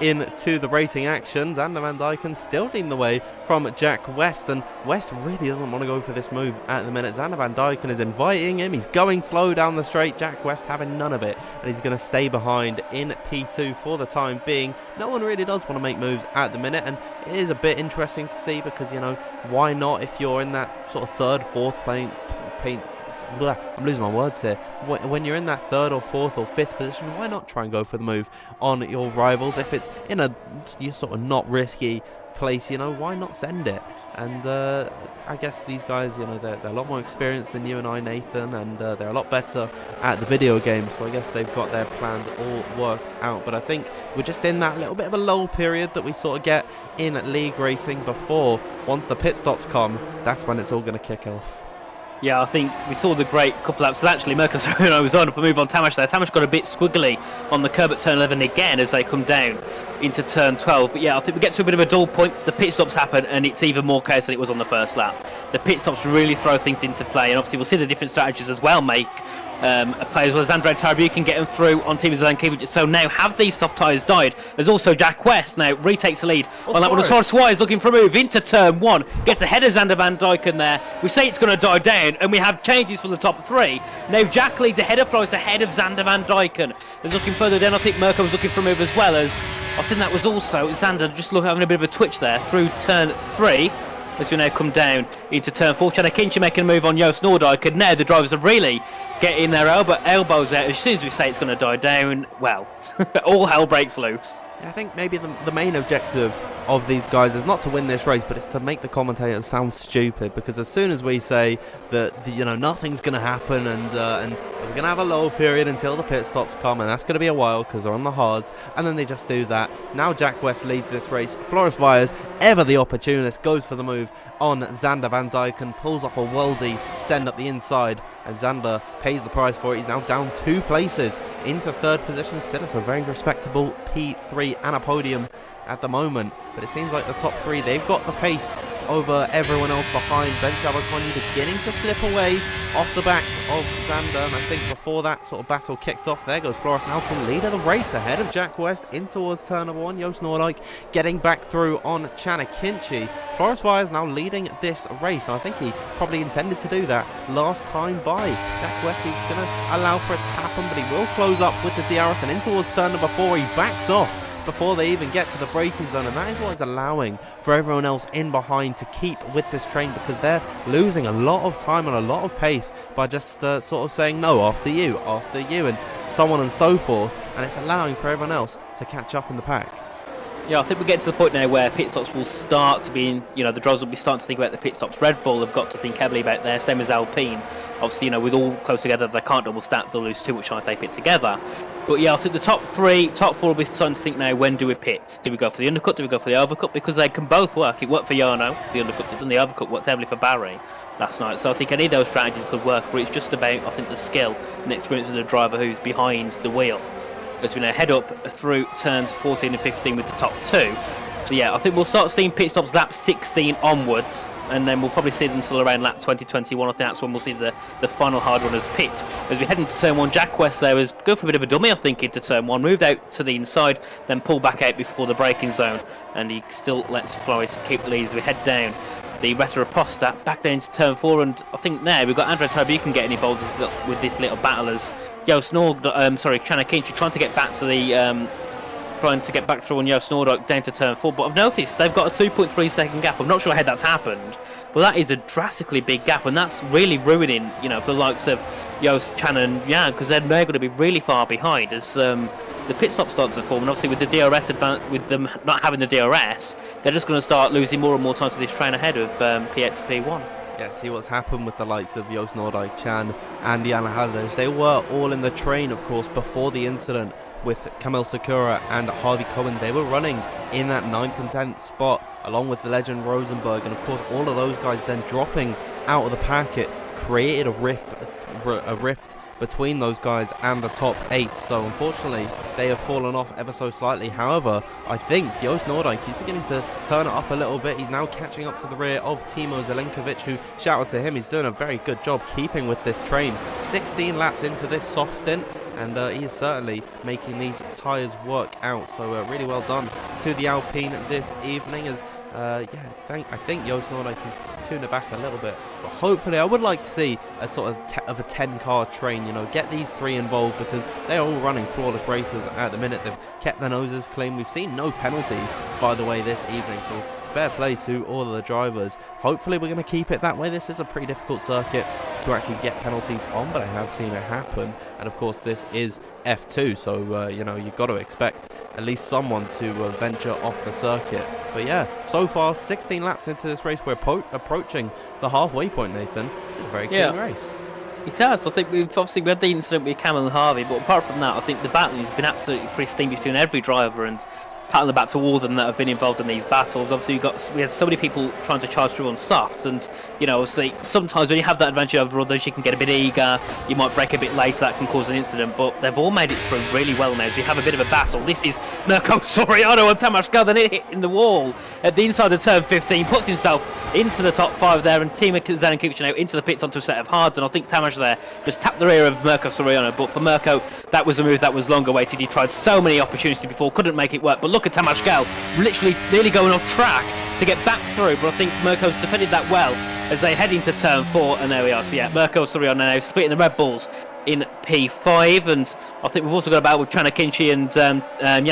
into the racing action. Xander Van Dyken still leading the way from Jack West, and West really doesn't want to go for this move at the minute. Xander Van Dyken is inviting him. He's going slow down the straight. Jack West having none of it, and he's going to stay behind in P2 for the time being. No one really does want to make moves at the minute, and it is a bit interesting to see because, you know, why not if you're in that sort of third, fourth I'm losing my words here. When you're in that third or fourth or fifth position, why not try and go for the move on your rivals? If it's in a sort of not risky place, you know, why not send it? And I guess these guys, you know, they're a lot more experienced than you and I, Nathan, and they're a lot better at the video games, so I guess they've got their plans all worked out. But I think we're just in that little bit of a lull period that we sort of get in league racing before, once the pit stops come, that's when it's all going to kick off. Yeah, I think we saw the great couple laps. Actually, Mercos was on up a move on Tamash there. Tamash got a bit squiggly on the curb at turn 11 again as they come down into turn 12. But yeah, I think we get to a bit of a dull point. The pit stops happen, and it's even more chaos than it was on the first lap. The pit stops really throw things into play, and obviously we'll see the different strategies as well make a play as well as Andrei Tarabukin getting through on Team Zankiewicz. So now have these soft tyres died? There's also Jack West now retakes the lead on that one. As Forrest Wise looking for a move into turn 1, gets ahead of Xander Van Dyken there. We say it's going to die down, and we have changes for the top 3. Now Jack leads ahead of Flores, ahead of Xander Van Dyken. There's looking further down. I think Mirko was looking for a move as well, as I think that was also Xander just having a bit of a twitch there through turn 3. As we now come down into turn 4, Chanakinchi making a move on Joost Noordijk, and now the drivers are really getting their elbows out. As soon as we say it's going to die down, well, all hell breaks loose. I think maybe the main objective of these guys is not to win this race, but it's to make the commentators sound stupid, because as soon as we say that you know, nothing's going to happen and we're going to have a low period until the pit stops come, and that's going to be a while because they're on the hards, and then they just do that. Now Jack West leads this race. Floris Vyers, ever the opportunist, goes for the move on Xander Van Dyken, pulls off a worldy send up the inside, and Xander pays the price for it. He's now down 2 places into third position. Still, it's a very respectable P3 and a podium at the moment, but it seems like the top 3, they've got the pace over everyone else behind. Ben Jabakoni beginning to slip away off the back of Xander, and I think before that sort of battle kicked off, there goes Flores now from lead of the race ahead of Jack West in towards turn number 1. Joost Noordijk getting back through on Chanakinchi. Flores Vyers now leading this race, and I think he probably intended to do that last time by. Jack West is going to allow for it to happen, but he will close up with the DRS, and in towards turn number 4 he backs off before they even get to the braking zone, and that is what is allowing for everyone else in behind to keep with this train, because they're losing a lot of time and a lot of pace by just sort of saying no, after you, and so on and so forth, and it's allowing for everyone else to catch up in the pack. Yeah, I think we're getting to the point now where pit stops will start to be, you know, the drivers will be starting to think about the pit stops. Red Bull have got to think heavily about their, same as Alpine. Obviously, you know, with all close together, they can't double stack, they'll lose too much time if they pit together. But yeah, I think the top 4 will be starting to think now, when do we pit? Do we go for the undercut? Do we go for the overcut? Because they can both work. It worked for Jarno, the undercut, and the overcut worked heavily for Barry last night. So I think any of those strategies could work, but it's just about, I think, the skill and the experience of the driver who's behind the wheel. As we now head up through turns 14 and 15 with the top 2. So yeah, I think we'll start seeing pit stops lap 16 onwards, and then we'll probably see them until around lap 20-21. I think that's when we'll see the final hard runners pit. As we head into turn 1, Jack West there was going for a bit of a dummy, I think, into turn 1. Moved out to the inside, then pulled back out before the braking zone, and he still lets Flores keep the lead as we head down the Retro-Aposta back down to turn 4. And I think now we've got Andrei Tarabukin getting involved with this little battle as Chanakinchi trying to get back to the trying to get back through on Joost Noordijk down to turn 4, but I've noticed they've got a 2.3 second gap. I'm not sure how that's happened, but that is a drastically big gap, and that's really ruining, you know, for the likes of Joost, Chan and Jan, because they're going to be really far behind as the pit stops start to form, and obviously with the DRS with them not having the DRS, they're just going to start losing more and more time to this train ahead of P8 to P1. Yeah, see what's happened with the likes of Joost Noordijk, Chan and Jan Halders. They were all in the train, of course, before the incident with Kamil Sakura and Harvey Cohen. They were running in that 9th and 10th spot along with the legend Rosenberg, and of course all of those guys then dropping out of the packet created a rift between those guys and the top 8, so unfortunately they have fallen off ever so slightly. However, I think Joost Noordijk, he's beginning to turn it up a little bit. He's now catching up to the rear of Timo Zelenkovic, who, shout out to him, he's doing a very good job keeping with this train. 16 laps into this soft stint, and he is certainly making these tyres work out, so really well done to the Alpine this evening. As I think Joost Noordijk is tune it back a little bit. But hopefully, I would like to see a sort of a 10-car train, you know, get these 3 involved, because they're all running flawless races at the minute. They've kept their noses clean. We've seen no penalties, by the way, this evening, so fair play to all of the drivers. Hopefully we're going to keep it that way. This is a pretty difficult circuit to actually get penalties on, but I have seen it happen. And of course this is F2, so you know, you've got to expect at least someone to venture off the circuit. But yeah, so far 16 laps into this race, we're approaching the halfway point, Nathan. It's been a very clean race. It has. I think we've had the incident with Camel and Harvey, but apart from that, I think the battling has been absolutely pristine between every driver, and patting the back to all of them that have been involved in these battles. Obviously, we had so many people trying to charge through on softs, and you know, obviously, sometimes when you have that advantage over others, you can get a bit eager. You might break a bit later, that can cause an incident. But they've all made it through really well now. As we have a bit of a battle. This is Mirko Soriano and Tamas Gal, then it hit in the wall at the inside of turn 15, puts himself into the top 5 there, and Timo Zelenkovic now into the pits onto a set of hards. And I think Tamas there just tapped the rear of Mirko Soriano. But for Mirko, that was a move that was long awaited. He tried so many opportunities before, couldn't make it work. But look at Tamas Gal, literally nearly going off track to get back through, but I think Mirko's defended that well as they head into turn 4, and there we are. So yeah, Mirko Soriano now splitting the Red Bulls in P5, and I think we've also got a battle with Trana Kinchi and Jan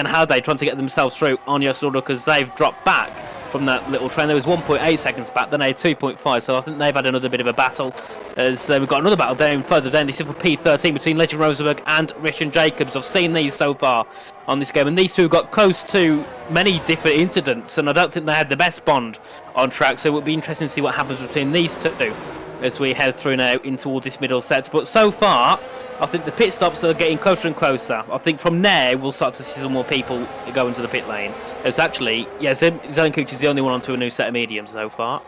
Houday trying to get themselves through on Yosunoda, because they've dropped back from that little train. There was 1.8 seconds back, then they had 2.5, so I think they've had another bit of a battle. As we've got another battle down further down. This is for P13 between Legend Rosenberg and Richard Jacobs. I've seen these so far on this game, and these two got close to many different incidents, and I don't think they had the best bond on track, so it would be interesting to see what happens between these two as we head through now in towards this middle set. But so far, I think the pit stops are getting closer and closer. I think from there we'll start to see some more people go into the pit lane. It's actually, yeah, Zelenkovic is the only one onto a new set of mediums so far.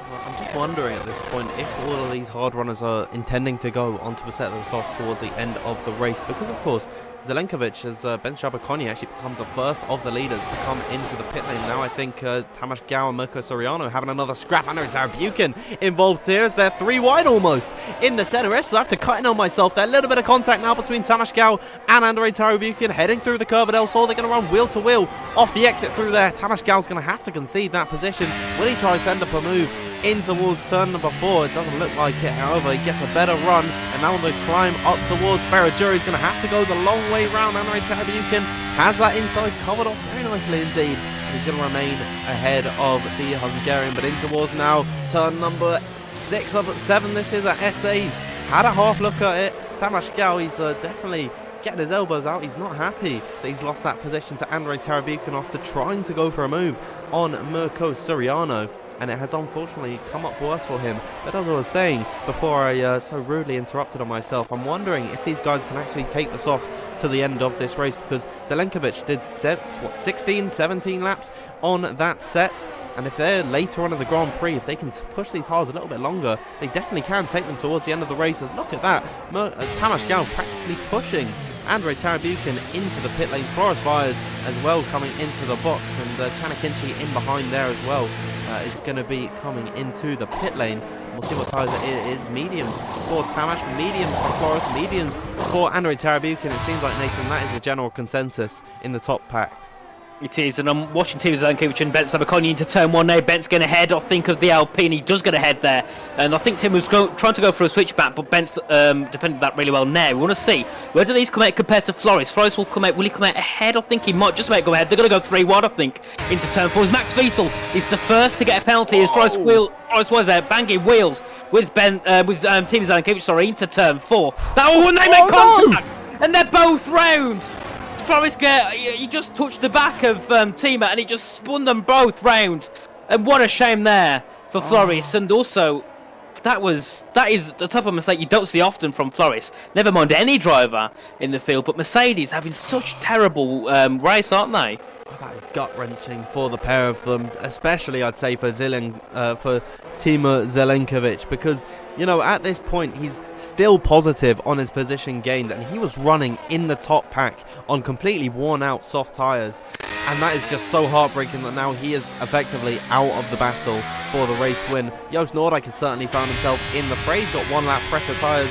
Well, I'm just wondering at this point if all of these hard runners are intending to go onto a set of the soft towards the end of the race, because of course Zelenkovic, as Ben Shabakoni actually becomes the first of the leaders to come into the pit lane. Now I think Tamas Gal and Mirko Soriano having another scrap. Andrei Tarabukin involved here as they're 3 wide almost in the center. So I have to cut in on myself. There, a little bit of contact now between Tamas Gal and Andrei Tarabukin heading through the curve at El Sol. They're going to run wheel to wheel off the exit through there. Tamas Gal's going to have to concede that position. Will he try to send up a move in towards turn number 4? It doesn't look like it. However, he gets a better run, and now the climb up towards Ferraguri is going to have to go the long way round. Andrei Tarabukin has that inside covered off very nicely indeed, and he's going to remain ahead of the Hungarian. But in towards now turn number 6 up at 7. This is at SA's. Had a half look at it. Tamas Gal, he's definitely getting his elbows out. He's not happy that he's lost that position to Andrei Tarabukin after trying to go for a move on Mirko Soriano, and it has unfortunately come up worse for him. But as I was saying before I so rudely interrupted on myself, I'm wondering if these guys can actually take this off to the end of this race, because Zelenkovic did 16, 17 laps on that set, and if they're later on in the Grand Prix, if they can push these hards a little bit longer, they definitely can take them towards the end of the races. Look at that, Tamas Gal practically pushing Andrei Tarabukin into the pit lane. Flores Byers as well coming into the box, and Chanakinchi in behind there as well is going to be coming into the pit lane. We'll see what tyres it is. Mediums for Tamas, mediums for Flores, mediums for Andrei Tarabukin. It seems like, Nathan, that is the general consensus in the top pack. It is, and I'm watching Timo Zelenkovic and Bent Sabakoni into turn 1 now. Bent's going to head, I think, of the Alpine. He does get ahead there, and I think Tim was trying to go for a switchback, but Bent's defended that really well. Now we want to see where do these come out compared to Flores. Flores will come out. Will he come out ahead? I think he might just make go ahead. They're going to go 3 wide, I think, into turn 4. As Max Wiesel is the first to get a penalty. As Flores was out banging wheels with Timo Zelenkovic, into turn 4. When they make contact, and they're both round. Flores, he just touched the back of Tima, and he just spun them both round. And what a shame there for Flores. And also, that is the type of mistake you don't see often from Flores. Never mind any driver in the field, but Mercedes having such terrible race, aren't they? Oh, that is gut-wrenching for the pair of them, especially I'd say for Timo Zelenkovic, because, you know, at this point he's still positive on his position gained, and he was running in the top pack on completely worn out soft tyres, and that is just so heartbreaking that now he is effectively out of the battle for the race win. Joost Noordijk has certainly found himself in the fray. He's got 1 lap fresher tyres,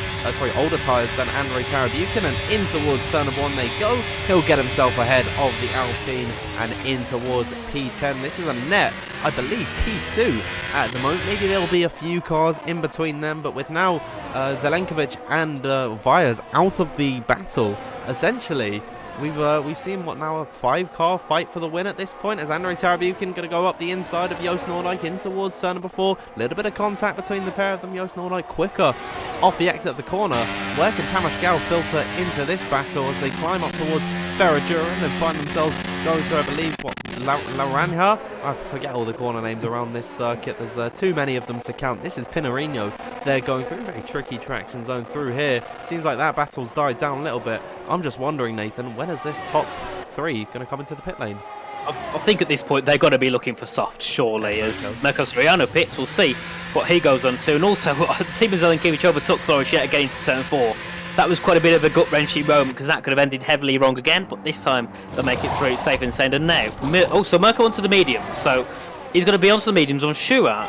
older tyres than Andrei Tarabukin, and in towards turn number 1 they go. He'll get himself ahead of the Alpine and in towards P10. This is a net I believe, P2 at the moment. Maybe there'll be a few cars in between them, but with now Zelenkovic and Vyers out of the battle, essentially, we've seen what now, a 5-car fight for the win at this point, as Andrei Tarabukin going to go up the inside of Joost Noordijk in towards turn number 4. A little bit of contact between the pair of them. Joost Noordijk quicker off the exit of the corner. Where can Tamas Gal filter into this battle as they climb up towards Ferrajura and then find themselves going through, I believe, what, Laranja? I forget all the corner names around this circuit. There's too many of them to count. This is Pinarino. They're going through a very tricky traction zone through here. Seems like that battle's died down a little bit. I'm just wondering, Nathan, when is this top 3 going to come into the pit lane? I think at this point they've got to be looking for soft, surely, as Mirko Soriano pits. We'll see what he goes on to. And also, Simon Zelenkiewicz overtook Flores yet again into turn 4. That was quite a bit of a gut-wrenching moment because that could have ended heavily wrong again, but this time they'll make it through safe and sound. And now, also Mirko onto the medium, so he's going to be onto the mediums, I'm sure.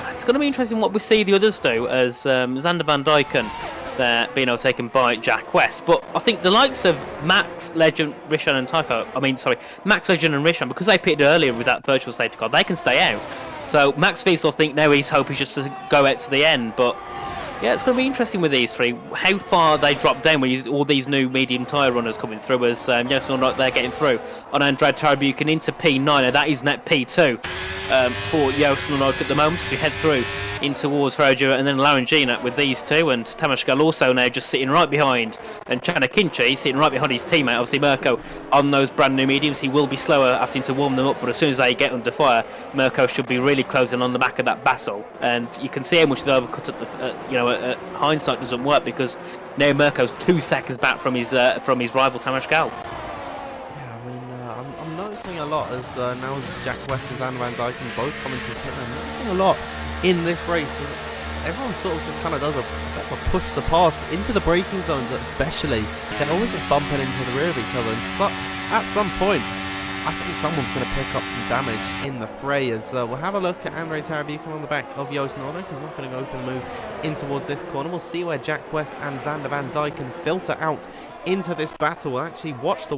It's going to be interesting what we see the others do, as Xander Van Dyken being overtaken by Jack West. But I think the likes of Max, Legend, Rishan and Max, Legend and Rishan, because they pitted earlier with that virtual safety car, they can stay out. So Max Wiesel, I think now his hope is just to go out to the end, but yeah, it's going to be interesting with these three, how far they drop down with all these new medium tyre runners coming through, as yes or not they're getting through on Andrei Tarabukin into P9, and that is net P2 for Joost Noordijk at the moment. So we head through in towards Ferrajura and then Larangina with these two, and Tamashgal also now just sitting right behind, and Chanakinchi sitting right behind his teammate. Obviously Mirko on those brand new mediums, he will be slower having to warm them up, but as soon as they get under fire, Mirko should be really closing on the back of that battle, and you can see how much the overcut at the hindsight doesn't work, because now Mirko's 2 seconds back from his rival Tamashgal. Yeah, I mean, I'm noticing a lot as now Jack West and Xander Van Dyken both coming to the pit. I'm noticing a lot in this race as everyone sort of just kind of does a push the pass into the braking zones, especially. They're always just bumping into the rear of each other, and at some point I think someone's going to pick up some damage in the fray, as we'll have a look at Andrei Tarabukin on the back of Joost Noordijk. He's not going to go for the move in towards this corner. We'll see where Jack West and Xander Van Dyken filter out into this battle. We'll actually watch the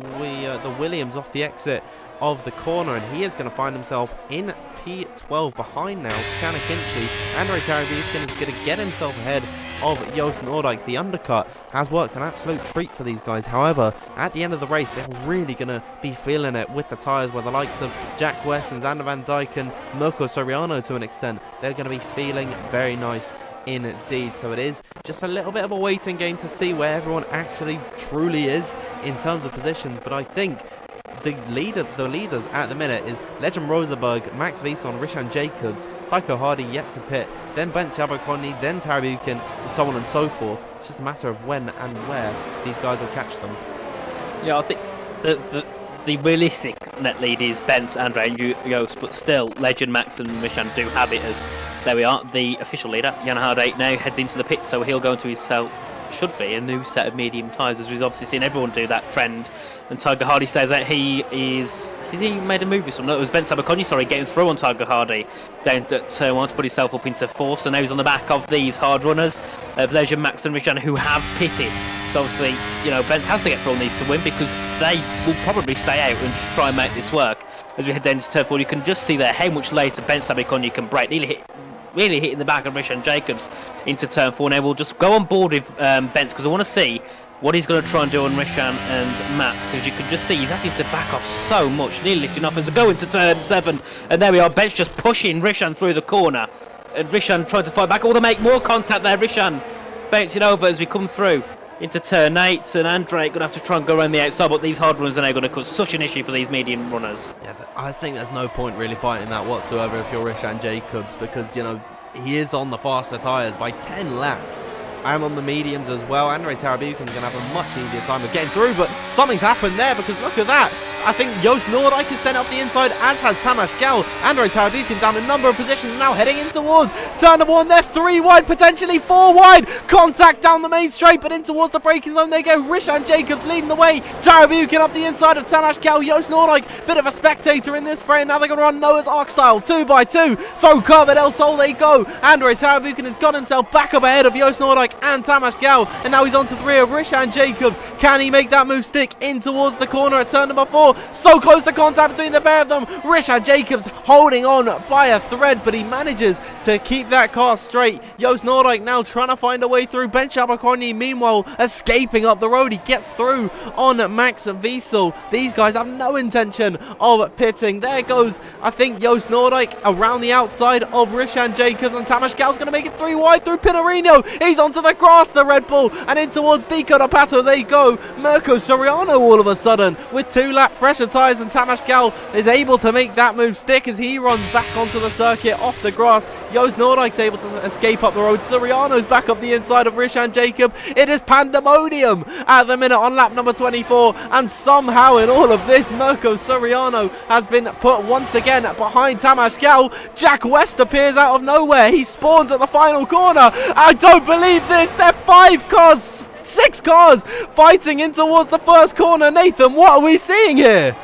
Williams off the exit of the corner, and he is going to find himself in P12 behind now Chanakinchi. Andrei Tarabukin is going to get himself ahead of Joost Noordijk. The undercut has worked, an absolute treat for these guys. However, at the end of the race, they're really going to be feeling it with the tyres, where the likes of Jack West and Xander Van Dyken, Mirko Soriano to an extent, they're going to be feeling very nice indeed. So it is just a little bit of a waiting game to see where everyone actually truly is in terms of positions, but I think the leaders at the minute is Legend Rosenberg, Max Wiesel, Rishan Jacobs, Tycho Hardy yet to pit, then Bent Abercrombie, then Tarabukin, and so on and so forth. It's just a matter of when and where these guys will catch them. Yeah, I think the realistic net lead is Bent, Andre and Joost, but still Legend, Max and Rishan do have it, as there we are. The official leader, Jan Hardy, now heads into the pit, so he'll go into himself, should be a new set of medium tyres, as we've obviously seen everyone do that trend. And Tiger Hardy says that has he made a move this one? No, it was Ben Sabakonyi, getting through on Tiger Hardy down at turn 1 to put himself up into 4. So now he's on the back of these hard runners of Legend, Max and Rishan, who have pitted. So obviously, Benz has to get through on these to win, because they will probably stay out and try and make this work. As we head down to turn 4, you can just see there how much later Ben Sabakonyi can brake. Really hitting the back of Rishan Jacobs into turn 4. Now we'll just go on board with Benz, because I want to see what he's going to try and do on Rishan and Max, because you can just see he's having to back off so much, nearly lifting off as they go into turn 7. And there we are, Bench just pushing Rishan through the corner, and Rishan trying to fight back. Oh, they make more contact there. Rishan bouncing over as we come through into turn 8, and Andre going to have to try and go around the outside, but these hard runners are now going to cause such an issue for these medium runners. Yeah, I think there's no point really fighting that whatsoever if you're Rishan Jacobs, because he is on the faster tyres by 10 laps. And on the mediums as well. Andrei Tarabukin is going to have a much easier time of getting through, but something's happened there, because look at that. I think Joost Noordijk is sent up the inside, as has Tamas Gal. Andrei Tarabukin down a number of positions, now heading in towards turn number 1. They're 3 wide, potentially 4 wide. Contact down the main straight, but in towards the braking zone they go. Rishan Jacobs leading the way. Tarabukin up the inside of Tamas Gal. Joost Noordijk, bit of a spectator in this frame. Now they're going to run Noah's Ark style, 2x2. Throw cover Del Sol they go. Andrei Tarabukin has got himself back up ahead of Joost Noordijk and Tamas Gal, and now he's on to the rear of Rishan Jacobs. Can he make that move stick in towards the corner at turn number 4? 4. So close to contact between the pair of them. Rishan Jacobs holding on by a thread, but he manages to keep that car straight. Joost Noordijk now trying to find a way through. Ben Chabakonyi, meanwhile, escaping up the road. He gets through on Max Wiesel. These guys have no intention of pitting. There goes, I think, Joost Noordijk around the outside of Rishan Jacobs, and Tamas Gal's going to make it 3 wide through Pinarino. He's onto the grass, the Red Bull, and in towards Bico de Pato they go. Mirko Soriano all of a sudden with 2-lap fresher tyres, and Tamas Gal is able to make that move stick as he runs back onto the circuit off the grass. Joost Noordijk's able to escape up the road. Soriano's back up the inside of Rishan Jacob. It is pandemonium at the minute on lap number 24, and somehow in all of this, Mirko Soriano has been put once again behind Tamas Gal. Jack West appears out of nowhere. He spawns at the final corner. I don't believe this. They're 5 cars, 6 cars fighting in towards the first corner. Nathan, what are we seeing here?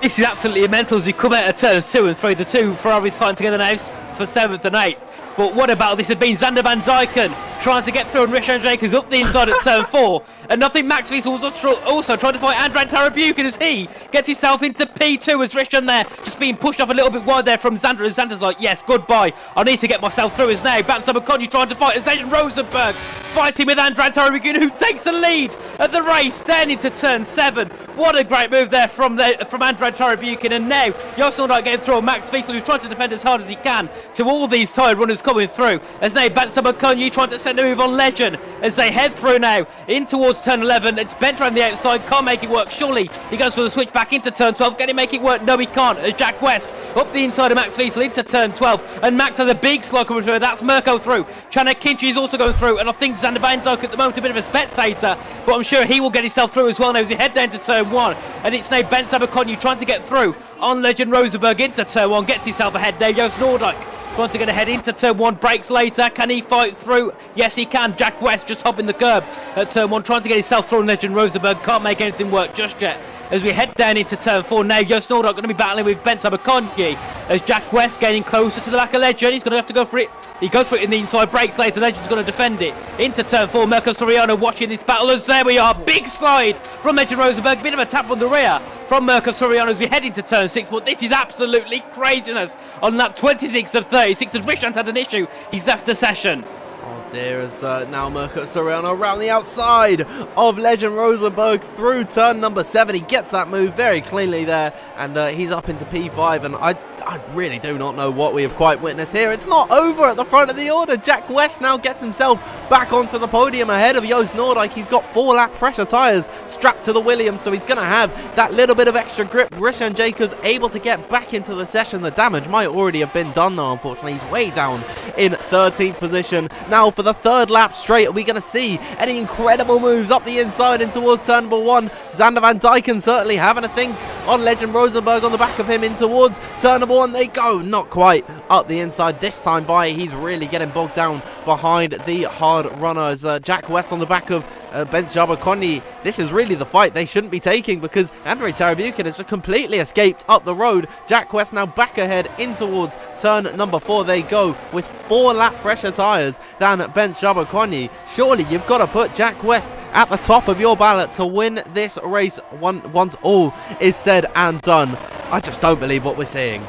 This is absolutely mental as we come out of turns 2 and 3. The 2 Ferraris fighting together now for 7th and 8th. But what about this has been Zander Van Dijken trying to get through, and Rishan Jacobs up the inside at turn 4. And nothing, Max Wiesel was also trying to fight Andran Tarabukin as he gets himself into P2 as Rishan there just being pushed off a little bit wide there from Zander. And Zander's like, yes, goodbye. I need to get myself through as now. Batsabakon trying to fight as Legend Rosenberg fighting with Andran Tarabukin, who takes a lead at the race down into turn 7. What a great move there from Andran Tarabukin. And now Joost Noordijk getting through on Max Wiesel, who's trying to defend as hard as he can to all these tired runners coming through. As now Batsabakon trying to send a move on Legend as they head through now in towards turn 11. It's bent around the outside, can't make it work. Surely he goes for the switch back into turn 12. Can he make it work? No, he can't. As Jack West up the inside of Max Wiesel into turn 12, and Max has a big slog coming through. That's Mirko through. Chana Kinchi is also going through, and I think Zander Van Dijk at the moment a bit of a spectator, but I'm sure he will get himself through as well now as we head down to turn 1. And it's now Ben Sabakonyi trying to get through on Legend Rosenberg into turn 1, gets himself ahead now. Joost Noordijk going to head into turn 1, breaks later. Can he fight through? Yes, he can. Jack West just hopping the curb at turn 1, trying to get himself through on Legend Rosenberg. Can't make anything work just yet. As we head down into turn 4 now, Joost Noordijk going to be battling with Ben Sabakonyi as Jack West getting closer to the back of Legend. He's going to have to go for it. He goes for it in the inside, breaks later. Legend's going to defend it into turn 4. Mirko Soriano watching this battle as there we are. Big slide from Legend Rosenberg. Bit of a tap on the rear from Mirko Soriano as we head into turn 6. But this is absolutely craziness on lap 26 of 36. As Rishan's had an issue, he's left the session. Oh dear, as now Mirko Soriano around the outside of Legend Rosenberg through turn number 7. He gets that move very cleanly there, and he's up into P5, and I really do not know what we have quite witnessed here. It's not over at the front of the order. Jack West now gets himself back onto the podium ahead of Joost Noordijk. He's got 4-lap fresher tyres strapped to the Williams, so he's going to have that little bit of extra grip. Rishan Jacobs able to get back into the session. The damage might already have been done though, unfortunately. He's way down in 13th position. Now for the 3rd lap straight, are we going to see any incredible moves up the inside and towards turn number 1? Zander Van Dijken certainly having a think on Legend Rosenberg on the back of him in towards turn number 1. They go, not quite up the inside this time by. He's really getting bogged down behind the hard runners. Jack West on the back of Ben Jabakoni. This is really the fight they shouldn't be taking because Andrei Tarabukin has completely escaped up the road. Jack West now back ahead in towards turn number 4. They go with 4-lap fresher tyres than Ben Jabakoni. Surely you've got to put Jack West at the top of your ballot to win this race once all is said and done. I just don't believe what we're seeing.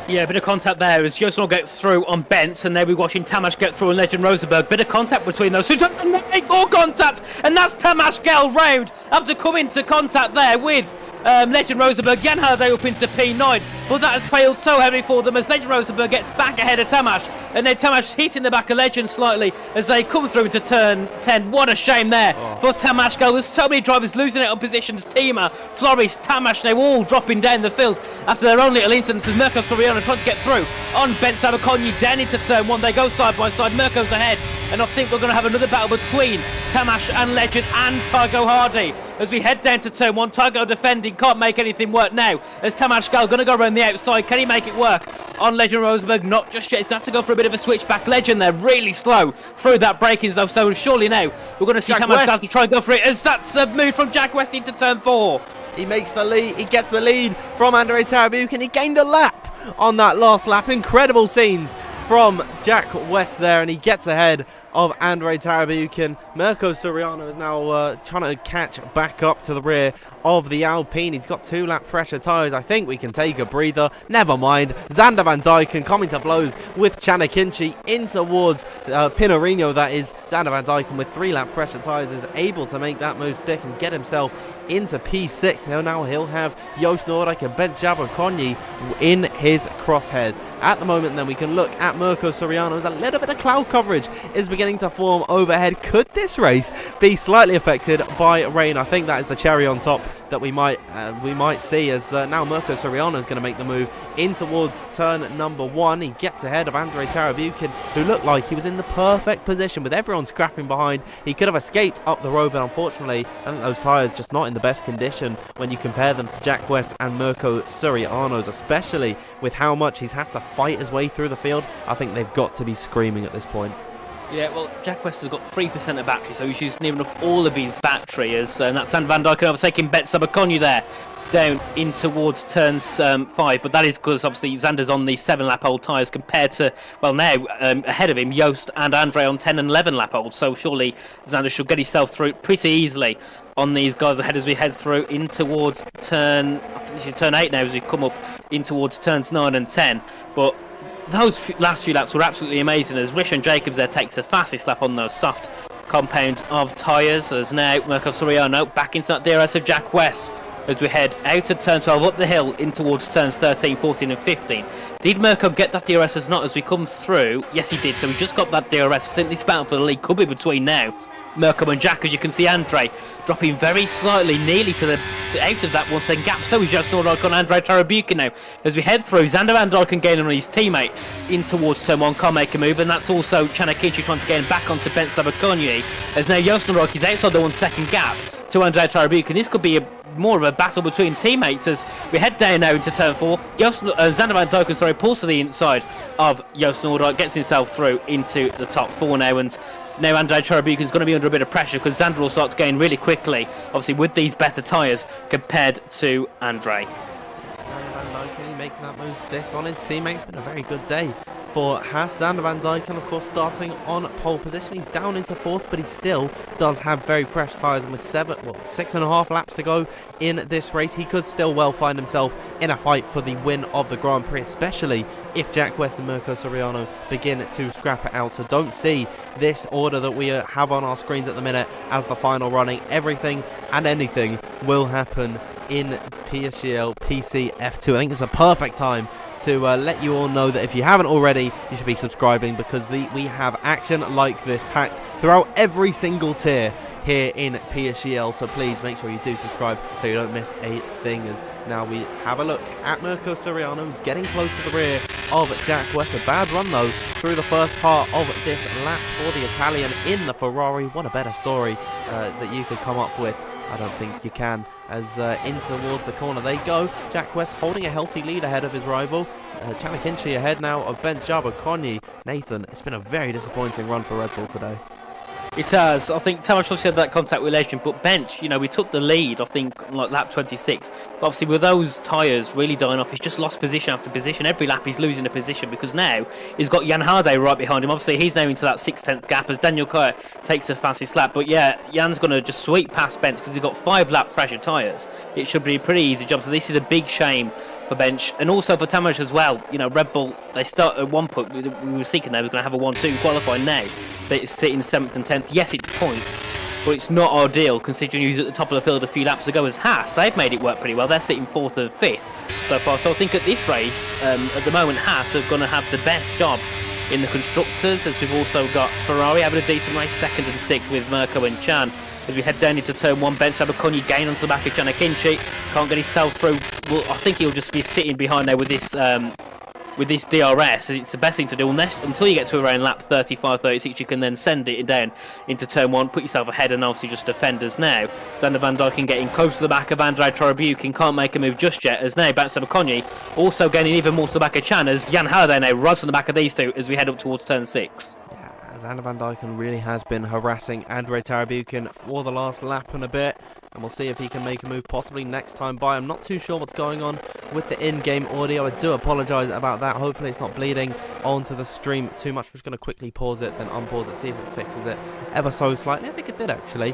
Yeah, bit of contact there as Joost Noordijk gets through on Bents, and then we're watching Tamas get through on Legend Rosenberg. Bit of contact between those two times, and make more contact, and that's Tamas Gel round after coming into contact there with Legend Rosenberg. Jan Harday up into P9, but that has failed so heavily for them as Legend Rosenberg gets back ahead of Tamas, and then Tamas hitting the back of Legend slightly as they come through into turn 10. What a shame there for Tamas Gel. There's so many drivers losing out on positions. Tima, Floris, Tamas, they all dropping down the field after their own little incidents as Mirko Soriano trying to get through on Ben Sabakonyi down into turn 1. They go side by side. Mirko's ahead, and I think we're going to have another battle between Tamas and Legend and Tygo Hardy as we head down to turn 1. Tygo defending, can't make anything work now as Tamas Gal going to go around the outside. Can he make it work on Legend Rosenberg? Not just yet. He's going to have to go for a bit of a switchback. Legend there really slow through that braking zone, so surely now we're going to see Tamas Gal to try and go for it as that's a move from Jack West into turn 4. He makes the lead. He gets the lead from Andrei Tarabukin. He gained a lap on that last lap. Incredible scenes from Jack West there, and he gets ahead of Andrei Tarabukin. Mirko Soriano is now trying to catch back up to the rear of the Alpine. He's got 2 lap fresher tyres. I think we can take a breather. Never mind. Zander Van Dijken coming to blows with Chanakinchi in towards Pinorino, that is. Zander Van Dijken with 3 lap fresher tyres is able to make that move stick and get himself into P6. He'll have Joost Noordijk and Ben Jabberkonyi in his crosshairs. At the moment, then, we can look at Mirko Soriano as a little bit of cloud coverage is beginning to form overhead. Could this race be slightly affected by rain? I think that is the cherry on top that we might see, as now Mirko Soriano is going to make the move in towards turn number 1. He gets ahead of Andrei Tarabukin, who looked like he was in the perfect position with everyone scrapping behind. He could have escaped up the road, but unfortunately, I think those tyres just not in the best condition when you compare them to Jack West and Mirko Soriano's, especially with how much he's had to fight his way through the field. I think they've got to be screaming at this point. Yeah, well, Jack West has got 3% of battery, so he's using near enough all of his battery, and that's Sander Van Dijken overtaking Bet Sabakonyi there, down in towards turns 5, but that is because obviously Zander's on the 7-lap old tyres compared to, well, now ahead of him, Joost and Andre on 10 and 11-lap old, so surely Zander should get himself through pretty easily on these guys ahead as we head through in towards turn, I think this is turn 8 now as we come up in towards turns 9 and 10, but those last few laps were absolutely amazing as Rishon Jacobs there takes the fastest lap on those soft compound of tyres, as now Mirko Soriano back into that DRS of Jack West as we head out of turn 12 up the hill in towards turns 13, 14 and 15. Did Mirko get that DRS as not as we come through? Yes, he did, so we just got that DRS. I think this battle for the lead could be between now Mirko and Jack, as you can see Andre dropping very slightly, nearly out of that 1 second gap. So is Joost Noordijk on Andrei Tarabukin now. As we head through, Zander Van Dijken gaining on his teammate in towards turn 1, can't make a move, and that's also Chanakinchi trying to gain back onto Ben Sabakonyi. As now Joost Noordijk is outside the 1 second gap to Andrei Tarabukin. This could be more of a battle between teammates as we head down now into turn 4. Zander Van Dijken, pulls to the inside of Joost Noordijk, gets himself through into the top 4 now, and now Andrei Tarabukin's going to be under a bit of pressure because Zander will start to gain really quickly, obviously with these better tyres compared to Andre. Van Dijken making that move stick on his teammate. It's been a very good day for Haas. Zander Van Dijken, of course, starting on pole position. He's down into 4th, but he still does have very fresh tyres, and with 6.5 laps to go in this race, he could still well find himself in a fight for the win of the Grand Prix, especially if Jack West and Mirko Soriano begin to scrap it out. So don't see this order that we have on our screens at the minute as the final running. Everything and anything will happen in PSGL PC F2. I think it's a perfect time to let you all know that if you haven't already, you should be subscribing, because we have action like this packed throughout every single tier here in PSGL, so please make sure you do subscribe so you don't miss a thing. As now we have a look at Mirko Soriano, who's getting close to the rear of Jack West. A bad run though through the first part of this lap for the Italian in the Ferrari. What a better story that you could come up with. I don't think you can, as in towards the corner they go. Jack West holding a healthy lead ahead of his rival. Chanakinchi ahead now of Ben Jabberkonyi. Nathan, it's been a very disappointing run for Red Bull today. It has. I think Tamas obviously had that contact relation, but Bench, we took the lead, I think, on like lap 26. But obviously, with those tyres really dying off, he's just lost position after position. Every lap, he's losing a position because now he's got Jan Harde right behind him. Obviously, he's now into that 6/10 gap as Daniel Kaya takes the fastest lap. But yeah, Jan's going to just sweep past Bench because he's got 5-lap pressure tyres. It should be a pretty easy job. So this is a big shame for Bench and also for Tamas as well. Red Bull, they start at one point, we were seeking they was going to have a 1-2 qualify. Now they sit in 7th and 10th. Yes, it's points, but it's not ideal considering he was at the top of the field a few laps ago as Haas. They've made it work pretty well. They're sitting 4th and 5th so far. So I think at this race, at the moment, Haas are going to have the best job in the constructors, as we've also got Ferrari having a decent race, 2nd and 6th with Mirko and Chan. As we head down into turn 1, Ben Sabakonyi gain onto the back of Chanakinchi. Can't get himself through. Well, I think he'll just be sitting behind there with this DRS. It's the best thing to do until you get to around lap 35, 36. You can then send it down into turn 1, put yourself ahead, and obviously just defend us now. Zander Van Dijken getting close to the back of Andrei Tarabukin, can't make a move just yet, as now Ben Sabakonyi also gaining even more to the back of Chan, as Jan Halliday now runs on the back of these two as we head up towards turn 6. Zander Van Dijken really has been harassing Andrei Tarabukin for the last lap and a bit. and we'll see if he can make a move possibly next time by. I'm not too sure what's going on with the in-game audio. I do apologise about that. Hopefully it's not bleeding onto the stream too much. I'm just going to quickly pause it, then unpause it, see if it fixes it ever so slightly. I think it did actually.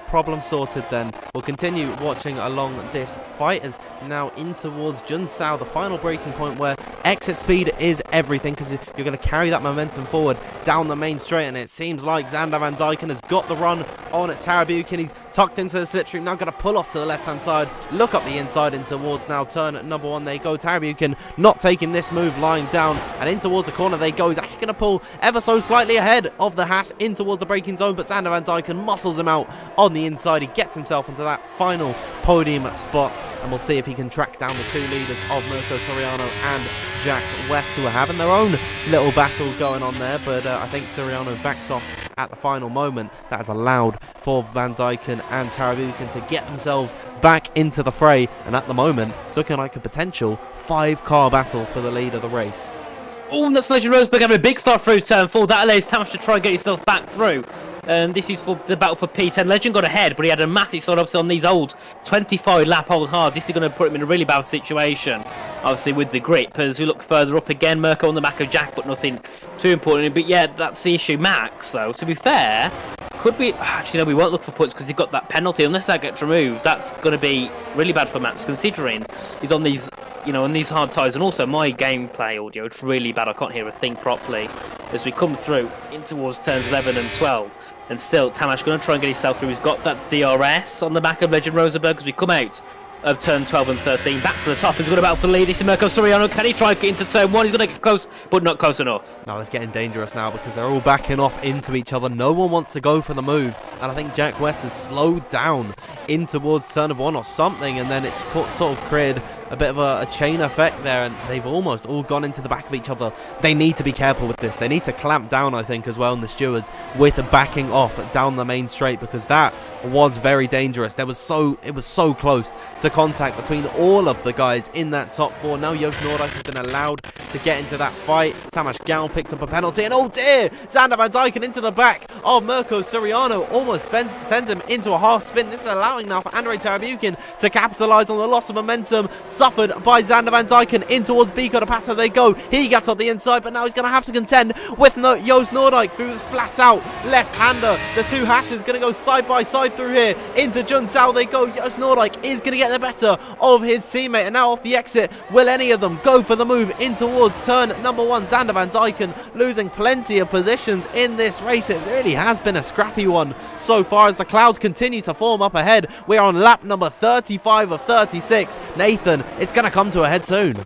Problem sorted then. We'll continue watching along this fight as now in towards Junsao, the final breaking point where exit speed is everything, because you're going to carry that momentum forward down the main straight, and it seems like Xander Van Dyken has got the run on at Tarabukin. He's tucked into the slipstream, now going to pull off to the left hand side, look up the inside in towards now turn at number 1 they go. Tarabukin not taking this move, lying down, and in towards the corner they go. He's actually going to pull ever so slightly ahead of the Haas in towards the braking zone, but Xander Van Dyken muscles him out on the inside. He gets himself into that final podium spot, and we'll see if he can track down the 2 leaders of Mirko Soriano and Jack West, who are having their own little battle going on there, but I think Soriano backed off at the final moment. That has allowed for Van Dyken and Tarabukin to get themselves back into the fray, and at the moment it's looking like a potential 5-car battle for the lead of the race. Oh, that's Legend Roseberg having a big start through turn 4. That allows Tamas to try and get himself back through. And this is for the battle for P10. Legend got ahead, but he had a massive start obviously on these old 25 lap old hards. This is going to put him in a really bad situation, obviously with the grip. As we look further up again, Mirko on the back of Jack, but nothing too important. But yeah, that's the issue. Max, though, to be fair, could be... Actually, no, we won't look for points because he got that penalty. Unless that gets removed, that's going to be really bad for Max, considering he's on these, on these hard tyres. And also, my gameplay audio, it's really bad. I can't hear a thing properly as we come through in towards turns 11 and 12. And still, Tamas going to try and get himself through. He's got that DRS on the back of Legend Rosenberg as we come out of turn 12 and 13. Back to the top. He's got a battle for the lead. This is Mirko Soriano. Can he try and get into turn 1? He's going to get close, but not close enough. No, it's getting dangerous now because they're all backing off into each other. No one wants to go for the move. And I think Jack West has slowed down in towards turn 1 or something. And then it's sort of created a bit of a chain effect there, and they've almost all gone into the back of each other. They need to be careful with this. They need to clamp down, I think, as well, in the stewards with backing off down the main straight, because that was very dangerous. It was so close to contact between all of the guys in that top 4. Now Joost Noordijk has been allowed to get into that fight. Tamas Gal picks up a penalty, and oh dear, Xander Van Dyken into the back of Mirko Soriano, almost sends him into a half spin. This is allowing now for Andre Tarabukin to capitalise on the loss of momentum suffered by Xander Van Dyken. In towards Biko de Pato they go. He gets up the inside, but now he's going to have to contend with Joost Noordijk through this flat out left-hander. The 2 Hasses going to go side by side through here. Into Junsao they go. Joost Noordijk is going to get the better of his teammate, and now off the exit, will any of them go for the move in towards turn number 1? Xander Van Dyken losing plenty of positions in this race. It really has been a scrappy one so far as the clouds continue to form up ahead. We are on lap number 35 of 36. Nathan, it's going to come to a head soon.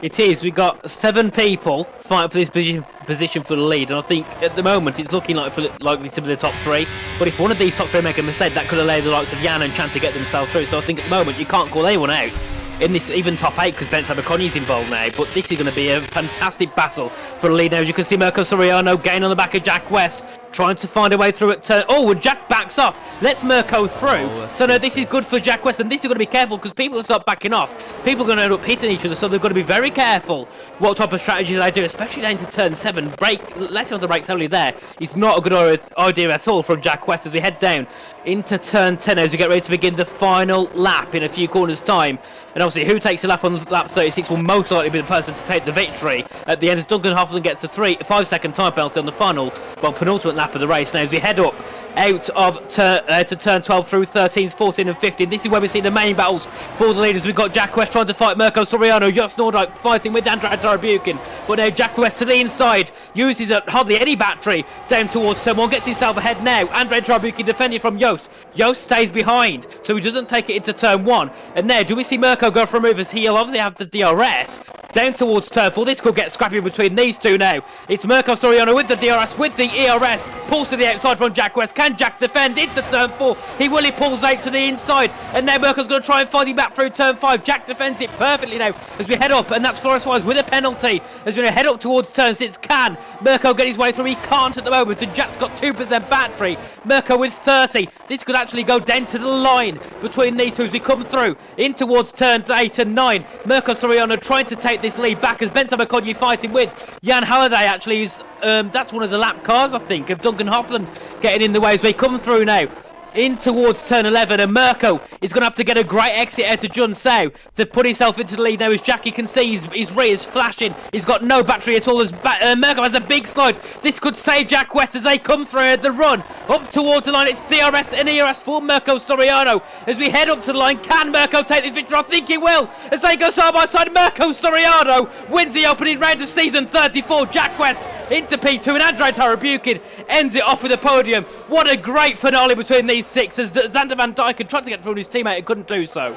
It is. We've got 7 people fighting for this position for the lead, and I think at the moment it's looking likely to be the top 3. But if one of these top 3 make a mistake, that could allow the likes of Jan and Chan to get themselves through. So I think at the moment you can't call anyone out in this, even top 8, because Ben Sabaconi's involved now. But this is going to be a fantastic battle for the lead now. As you can see, Mirko Soriano gain on the back of Jack West, trying to find a way through at turn... Oh, and Jack backs off. Lets Mirko through. So no, this is good for Jack West, and this is going to be careful because people will start backing off. People are going to end up hitting each other, so they've got to be very careful what type of strategy they do, especially down to turn 7. Letting on the brakes only there is not a good idea at all from Jack West as we head down into turn 10 as we get ready to begin the final lap in a few corners' time. And obviously, who takes a lap on lap 36 will most likely be the person to take the victory at the end, as Duncan Hoffman gets the 5-second time penalty on the final, penultimate lap of the race. Now, as we head up out of to turn 12 through 13s, 14 and 15, this is where we see the main battles for the leaders. We've got Jack West trying to fight Mirko Soriano, Joost Noordijk fighting with Andre Tarabukin, but now Jack West to the inside uses hardly any battery down towards turn 1, gets himself ahead now. Andre Tarabukin defending from Joost. Joost stays behind, so he doesn't take it into turn 1. And now, do we see Mirko go for a move as he'll obviously have the DRS down towards turn 4? This could get scrappy between these two now. It's Mirko Soriano with the DRS, with the ERS, pulls to the outside from Jack West. Can Jack defend into turn 4? He pulls out to the inside, and now Mirko's going to try and fight him back through turn 5. Jack defends it perfectly now as we head up, and that's Forest Wise with a penalty as we head up towards turn 6. Can Mirko get his way through? He can't at the moment, and Jack's got 2% battery. Mirko with 30. This could actually go down to the line between these two as we come through in towards turns 8 and 9. Mirko Soriano trying to take this lead back as Ben Sabakonyi fighting with Jan Halliday. Actually is that's one of the lap cars, I think, of Duncan Hoffland getting in the way as we come through now in towards turn 11, and Mirko is going to have to get a great exit out to Jun Sao to put himself into the lead now. As Jackie can see, his rear is flashing. He's got no battery at all. As Mirko has a big slide. This could save Jack West as they come through the run up towards the line. It's DRS and ERS for Mirko Soriano as we head up to the line. Can Mirko take this victory? I think he will as they go side by side. Mirko Soriano wins the opening round of season 34. Jack West into P2 and Andrei Tarabukin ends it off with a podium. What a great finale between these six as Xander Van Dyken tried to get through his teammate and couldn't do so.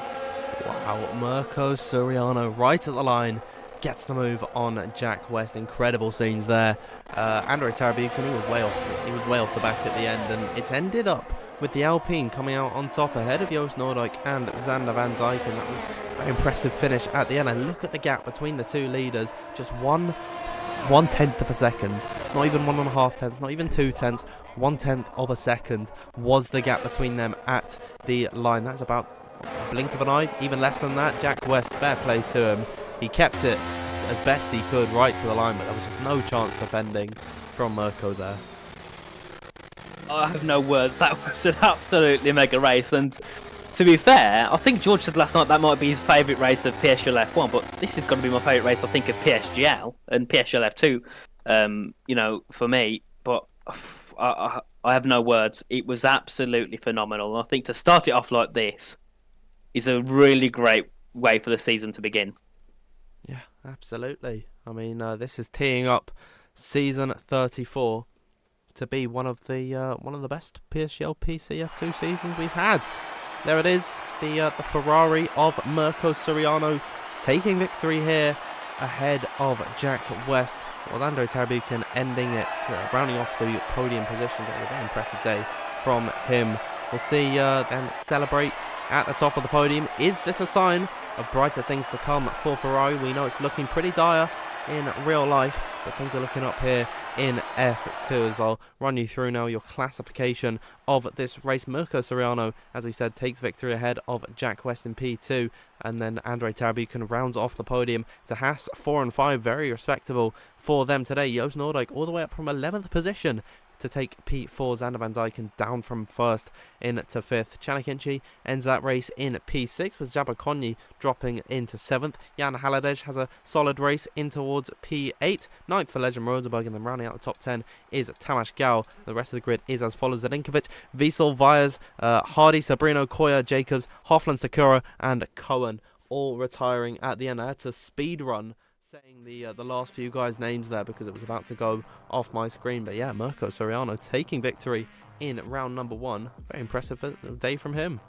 Wow, Mirko Soriano right at the line gets the move on Jack West. Incredible scenes there. Andrei Tarabukin, he was way off the back at the end, and it's ended up with the Alpine coming out on top ahead of Joost Noordijk and Xander Van Dyken. That was a very impressive finish at the end, and look at the gap between the two leaders. Just 1/10 of a second, not even 1.5 tenths, not even 2 tenths, 1/10 of a second was the gap between them at the line. That's about a blink of an eye, even less than that. Jack West, fair play to him. He kept it as best he could right to the line, but there was just no chance defending from Mirko there. I have no words. That was an absolutely mega race, and to be fair, I think George said last night that might be his favourite race of PSGL F1, but this is going to be my favourite race, I think, of PSGL and PSGL F2, you know, for me. But I have no words. It was absolutely phenomenal. And I think to start it off like this is a really great way for the season to begin. Yeah, absolutely. I mean, this is teeing up season 34 to be one of the best PSGL PCF2 seasons we've had. There it is, the Ferrari of Mirko Soriano taking victory here ahead of Jack West. It was Andrei Tarabukin ending it, rounding off the podium position. That was a very impressive day from him. We'll see them celebrate at the top of the podium. Is this a sign of brighter things to come for Ferrari? We know it's looking pretty dire in real life, but things are looking up here in F2 as I'll run you through now your classification of this race. Mirko Soriano, as we said, takes victory ahead of Jack West in P2, and then Andrei Tarabukin rounds off the podium to Haas 4 and 5, very respectable for them today. Joost Noordijk all the way up from 11th position to take P4. Xander Van Dyken down from 1st into 5th. Chanakinci ends that race in P6 with Jabba dropping into 7th. Jan Haladej has a solid race in towards P8. 9th for Legend Rosenberg, and then rounding out the top 10 is Tamas Gal. The rest of the grid is as follows: Zelinkovic, Wiesel, Vyers, Hardy, Sabrino, Koya, Jacobs, Hoffland, Sakura and Cohen all retiring at the end. I had to speed run saying the last few guys' names there because it was about to go off my screen. But yeah, Mirko Soriano taking victory in round number 1. Very impressive day from him.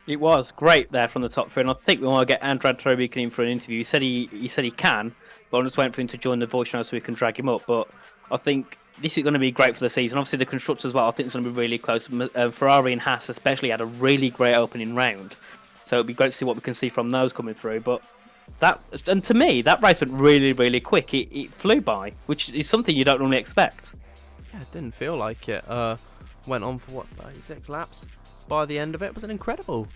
It was great there from the top three, and I think we want to get Andrei Tarabukin in for an interview. He said he can, but I'm just waiting for him to join the voice now so we can drag him up. But I think this is going to be great for the season. Obviously, the constructors as well, I think it's going to be really close. Ferrari and Haas especially had a really great opening round, so it'll be great to see what we can see from those coming through. But and to me, that race went really, really quick. It flew by, which is something you don't normally expect. Yeah, it didn't feel like it went on for 36 laps. By the end of it, was an incredibly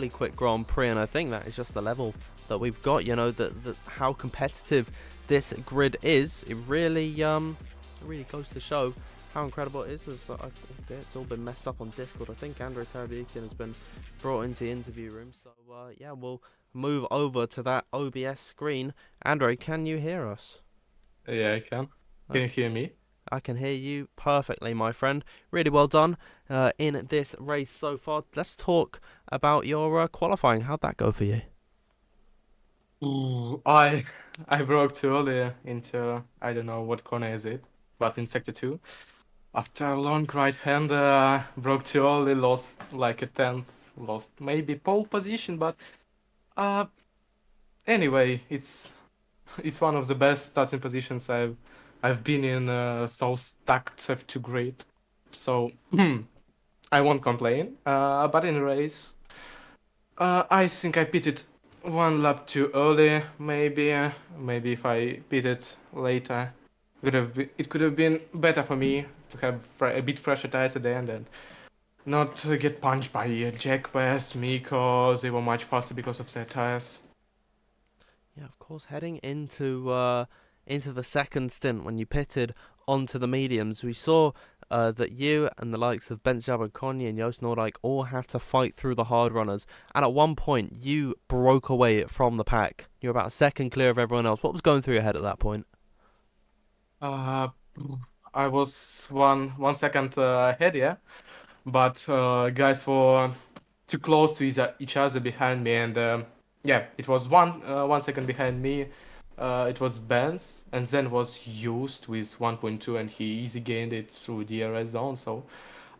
quick Grand Prix, and I think that is just the level that we've got. You know, how competitive this grid is. It really goes to show how incredible it is. It's all been messed up on Discord. I think Andrei Tarabukin has been brought into the interview room. So yeah, we'll move over to that OBS screen. Andrei, can you hear us? Yeah, I can. Can you hear me? I can hear you perfectly, my friend. Really well done in this race so far. Let's talk about your qualifying. How'd that go for you? Ooh, I broke too early into, I don't know what corner is it, but in sector 2. After a long right hand, broke too early, lost like a 10th, lost maybe pole position, but anyway, it's one of the best starting positions I've been in, so stacked F2 grid. So I won't complain. But in the race, I think I pitted 1 lap too early. Maybe if I pitted later, it could have been better for me to have a bit fresher tires at the end and not get punched by Jack West, Miko. They were much faster because of their tires. Yeah, of course. Heading into the second stint when you pitted onto the mediums, we saw that you and the likes of Benjamin Conye and Joost Noordijk all had to fight through the hard runners, and at one point you broke away from the pack. You're about a second clear of everyone else. What was going through your head at that point? Uh, I was one second ahead, yeah, but guys were too close to each other behind me, and yeah, it was 1 second behind me. It was Benz, and then was used with 1.2, and he easy gained it through the DRS zone. So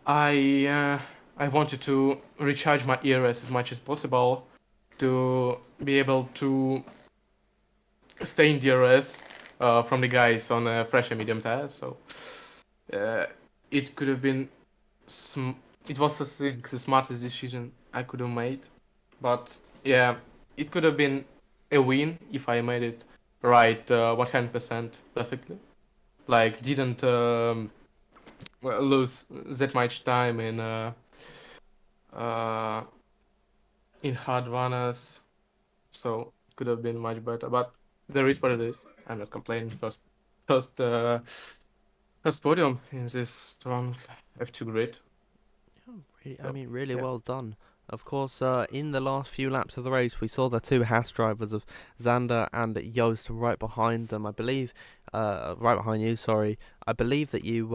I wanted to recharge my ERS as much as possible to be able to stay in DRS from the guys on a fresh and medium tire. So it could have been it was I think the smartest decision I could have made. But yeah, it could have been a win if I made it right 100% perfectly. Like didn't lose that much time in hard runners. So it could have been much better. But there is what it is. I'm not complaining. First podium in this strong F2 grid. I mean, really well done. Of course, in the last few laps of the race, we saw the two Haas drivers of Xander and Joost right behind them. I believe, right behind you. Sorry, I believe that you've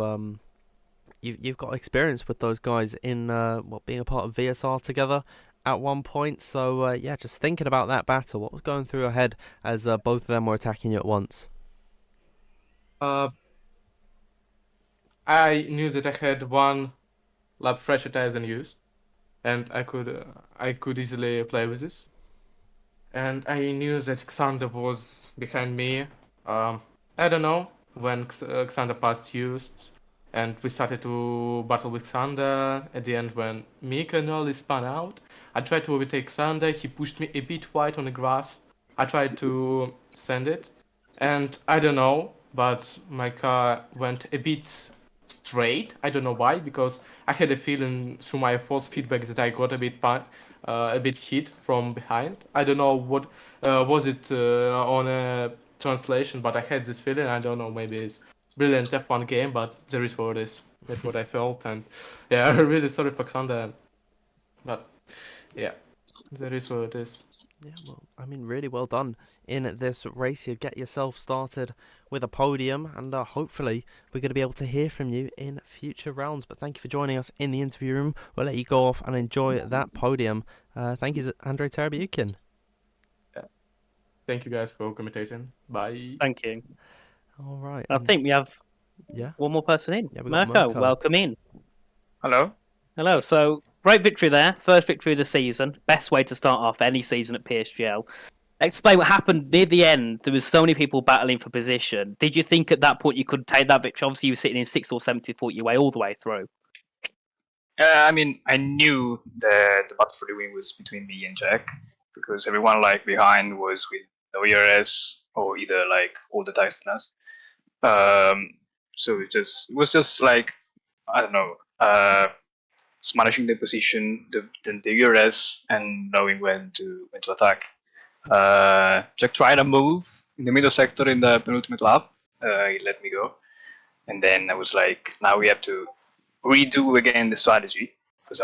got experience with those guys in being a part of VSR together at one point. So yeah, just thinking about that battle, what was going through your head as both of them were attacking you at once? I knew that I had one lap fresher tires than used, and I could easily play with this. And I knew that Xander was behind me. I don't know when Xander passed used, and we started to battle with Xander. At the end, when Mika nearly spun out, I tried to overtake Xander. He pushed me a bit wide on the grass. I tried to send it, and I don't know, but my car went a bit straight. I don't know why, because I had a feeling through my force feedback that I got a bit hit from behind. I don't know what was it on a translation, but I had this feeling. I don't know, maybe it's brilliant F1 game, but there is what it is. That's what I felt, and yeah, I'm really sorry for Xander, but yeah, there is what it is. Yeah, well, I mean, really well done in this race. You get yourself started with a podium, and hopefully we're going to be able to hear from you in future rounds. But thank you for joining us in the interview room. We'll let you go off and enjoy that podium. Thank you, Andrei Terabyukin. Yeah. Thank you guys for commentating. Bye. Thank you. All right. I think we have yeah. one more person in. Yeah, we got Mirko, Mirko. welcome in. Hello. Hello. So, great victory there. First victory of the season. Best way to start off any season at PSGL. Explain what happened near the end. There was so many people battling for position. Did you think at that point you could take that victory? Obviously, you were sitting in 6th or 7th, you thought your way all the way through. I mean, I knew that the battle for the win was between me and Jack, because everyone like behind was with no ERS or either like all the tires than us. So it was just like, I don't know, managing the position, the ERS, and knowing when to attack. Jack tried a move in the middle sector in the penultimate lap. He let me go, and then I was like, now we have to redo again the strategy, because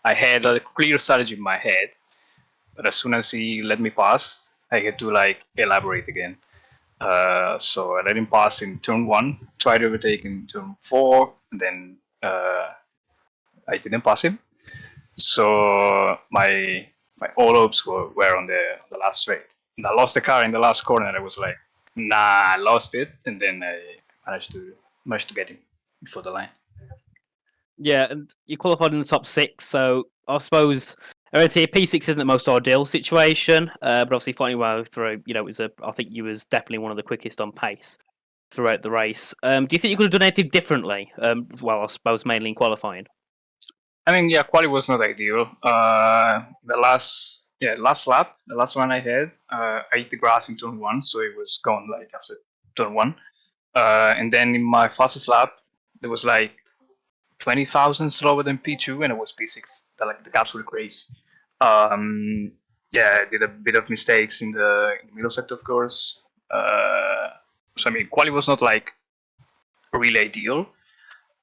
I had a clear strategy in my head, but as soon as he let me pass, I had to like elaborate again. So I let him pass in turn 1, tried to overtake in turn 4, and then I didn't pass him. So my all hopes were on the last straight. And I lost the car in the last corner. I was like, nah, I lost it, and then I managed to get him before the line. Yeah, and you qualified in the top 6, so I suppose P6 isn't the most ideal situation, but obviously fighting well through, I think you was definitely one of the quickest on pace throughout the race. Do you think you could have done anything differently? Well, I suppose mainly in qualifying. I mean, yeah, quality was not ideal. The last lap, the last one I had, I hit the grass in turn 1, so it was gone like after turn 1. And then in my fastest lap, there was like 20,000 slower than P2, and it was P6. The gaps were crazy. Yeah, I did a bit of mistakes in the middle sector, of course. So I mean, quality was not like really ideal.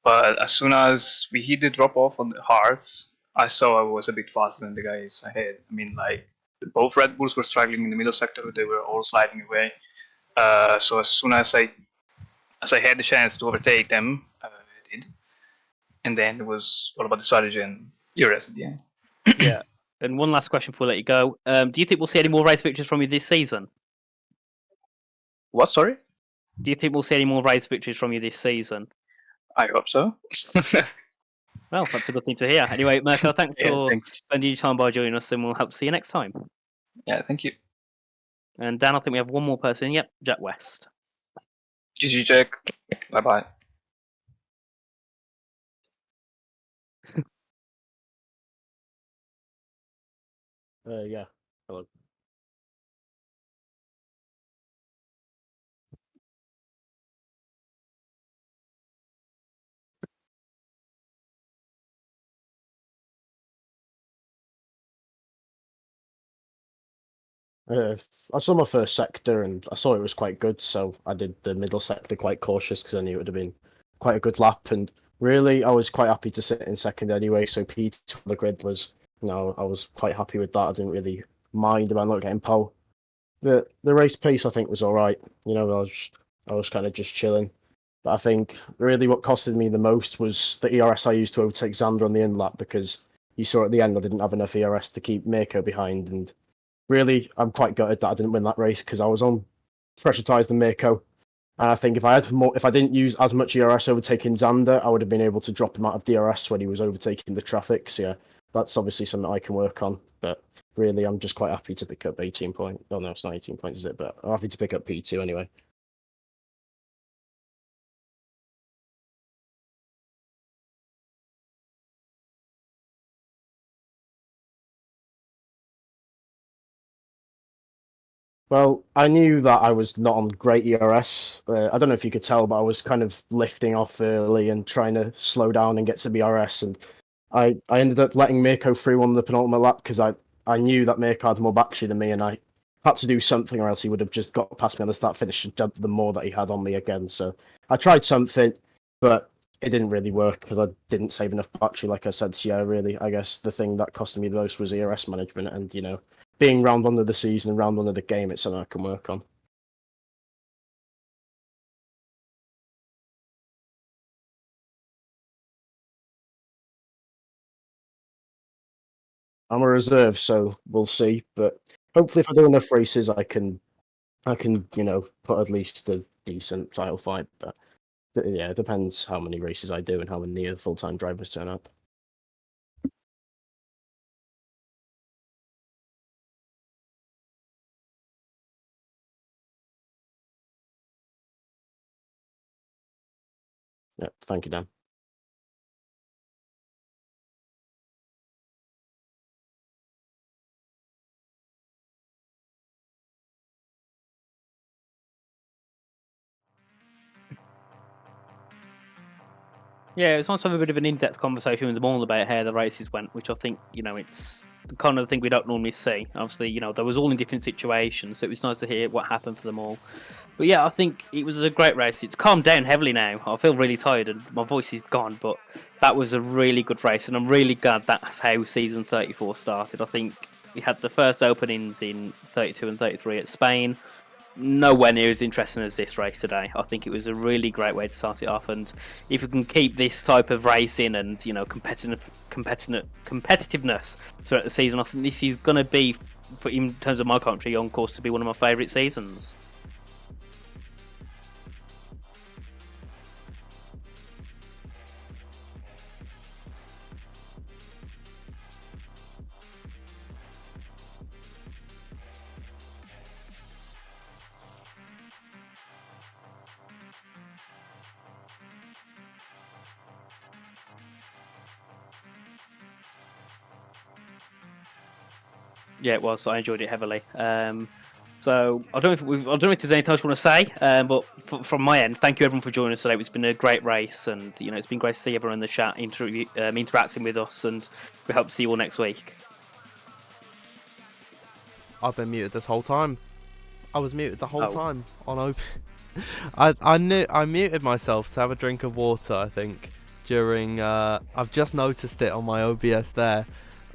But as soon as we hit the drop off on the hards, I saw I was a bit faster than the guys ahead. I mean, like both Red Bulls were struggling in the middle sector; they were all sliding away. So as soon as I had the chance to overtake them, I did. And then it was all about the strategy and ERS at the end. Yeah. And one last question before I let you go. Do you think we'll see any more race victories from you this season? What? Sorry? Do you think we'll see any more race victories from you this season? I hope so. Well, that's a good thing to hear. Anyway, Mirko, thanks for thanks. spending your time by joining us, and we'll hope to see you next time. Yeah, thank you. And Dan, I think we have one more person. Yep, Jack West. GG Jack. Bye bye. Yeah. Hello. I saw my first sector and I saw it was quite good, so I did the middle sector quite cautious because I knew it would have been quite a good lap. And really, I was quite happy to sit in second anyway. So P2 on the grid was, I was quite happy with that. I didn't really mind about not getting pole. The race pace I think was all right. I was kind of just chilling. But I think really what costed me the most was the ERS I used to overtake Xander on the in lap, because you saw at the end I didn't have enough ERS to keep Mako behind. And really, I'm quite gutted that I didn't win that race because I was on fresher tyres than Mako. And I think if I didn't use as much ERS overtaking Xander, I would have been able to drop him out of DRS when he was overtaking the traffic. So yeah, that's obviously something I can work on. But really, I'm just quite happy to pick up 18 points. Oh no, it's not 18 points, is it? But I'm happy to pick up P2 anyway. Well, I knew that I was not on great ERS. I don't know if you could tell, but I was kind of lifting off early and trying to slow down and get to BRS. And I ended up letting Mirko through on the penultimate lap because I knew that Mirko had more battery than me, and I had to do something or else he would have just got past me on the start finish and dumped the more that he had on me again. So I tried something, but it didn't really work because I didn't save enough battery, like I said. So yeah, really, I guess the thing that costed me the most was ERS management, and being round one of the season and round one of the game, it's something I can work on. I'm a reserve, so we'll see. But hopefully, if I do enough races, I can, put at least a decent title fight. But yeah, it depends how many races I do and how many of the full-time drivers turn up. Yeah, thank you, Dan. Yeah, it's nice to have a bit of an in-depth conversation with them all about how the races went, which I think, it's the kind of thing we don't normally see. Obviously, they was all in different situations, so it was nice to hear what happened for them all. But yeah, I think it was a great race. It's calmed down heavily now. I feel really tired and my voice is gone, but that was a really good race, and I'm really glad that's how season 34 started. I think we had the first openings in 32 and 33 at Spain. Nowhere near as interesting as this race today. I think it was a really great way to start it off, and if we can keep this type of racing and competitiveness throughout the season, I think this is going to be, in terms of my country, on course to be one of my favourite seasons. Yeah, it was. I enjoyed it heavily. So I don't know if there's anything else you want to say, but from my end, thank you everyone for joining us today. It's been a great race, and it's been great to see everyone in the chat interacting with us, and we hope to see you all next week. I've been muted this whole time. I was muted the whole time on open. I muted myself to have a drink of water, I think. during. I've just noticed it on my OBS there.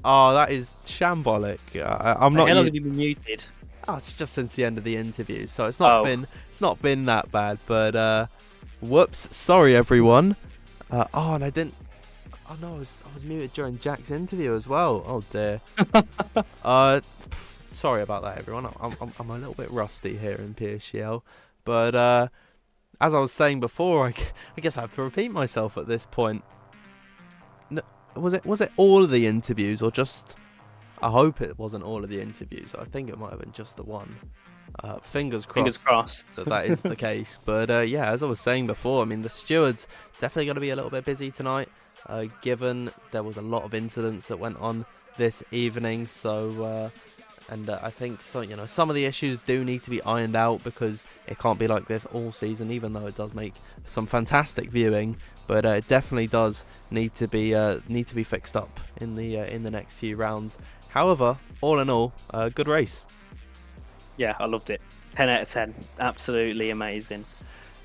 Oh, that is shambolic. I'm not. How long have you been muted? Oh, it's just since the end of the interview, so it's not been that bad. But whoops, sorry everyone. And I didn't. Oh no, I was muted during Jack's interview as well. Oh dear. Sorry about that, everyone. I'm a little bit rusty here in PSGL, but as I was saying before, I guess I have to repeat myself at this point. No, was it all of the interviews, or just? I hope it wasn't all of the interviews. I think it might have been just the one. Fingers crossed. Fingers crossed. that is the case. But yeah, as I was saying before, I mean, the stewards definitely going to be a little bit busy tonight, given there was a lot of incidents that went on this evening. So, I think some of the issues do need to be ironed out, because it can't be like this all season. Even though it does make some fantastic viewing, but it definitely does need to be fixed up in the next few rounds. However, all in all, good race. Yeah, I loved it. 10 out of 10. Absolutely amazing.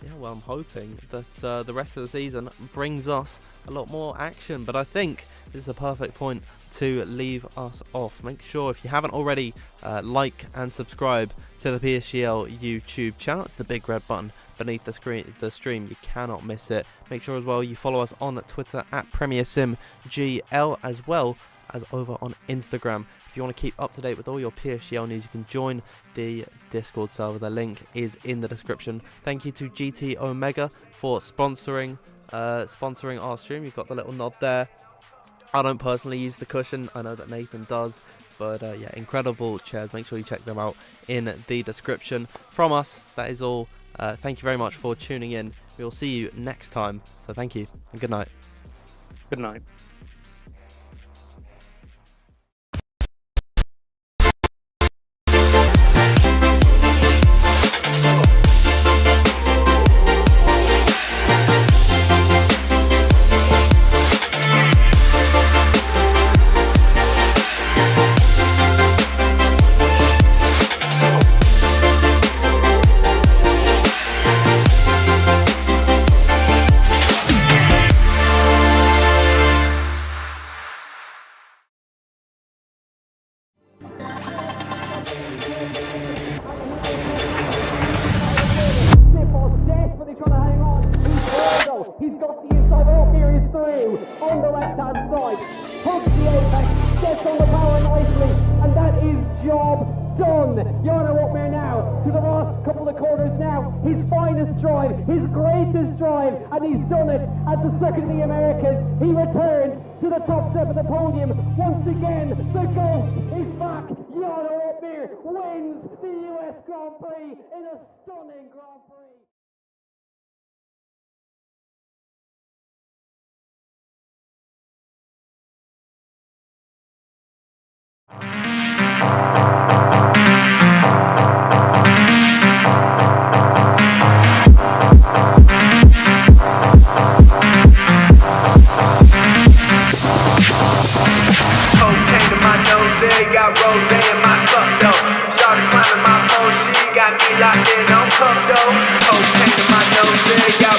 Yeah, well, I'm hoping that the rest of the season brings us a lot more action. But I think this is a perfect point to leave us off. Make sure, if you haven't already, like and subscribe to the PSGL YouTube channel. It's the big red button beneath the stream. You cannot miss it. Make sure as well you follow us on Twitter at PremierSimGL, as well as over on Instagram. If you want to keep up to date with all your PSGL news, you can join the Discord server. The link is in the description. Thank you to GT Omega for sponsoring our stream. You've got the little nod there. I don't personally use the cushion. I know that Nathan does. But yeah, incredible chairs. Make sure you check them out in the description. From us, that is all. Thank you very much for tuning in. We will see you next time. So thank you and good night. Good night. Desperately trying to hang on. He's got the inside. Oh, here he's through on the left-hand side. Hooks the apex, gets on the power nicely, and that is job done. Jarno Opmeer now to the last couple of corners now. His finest drive, his greatest drive, and he's done it at the Circuit of the Americas. He returns to the top step of the podium. Once again, the GOAT is back. Jarno Opmeer wins the US Grand Prix in a stunning Grand Prix. Got rose in my cup though. Started climbing my pole, she got me locked in on cup though. Cocaine in my nose, got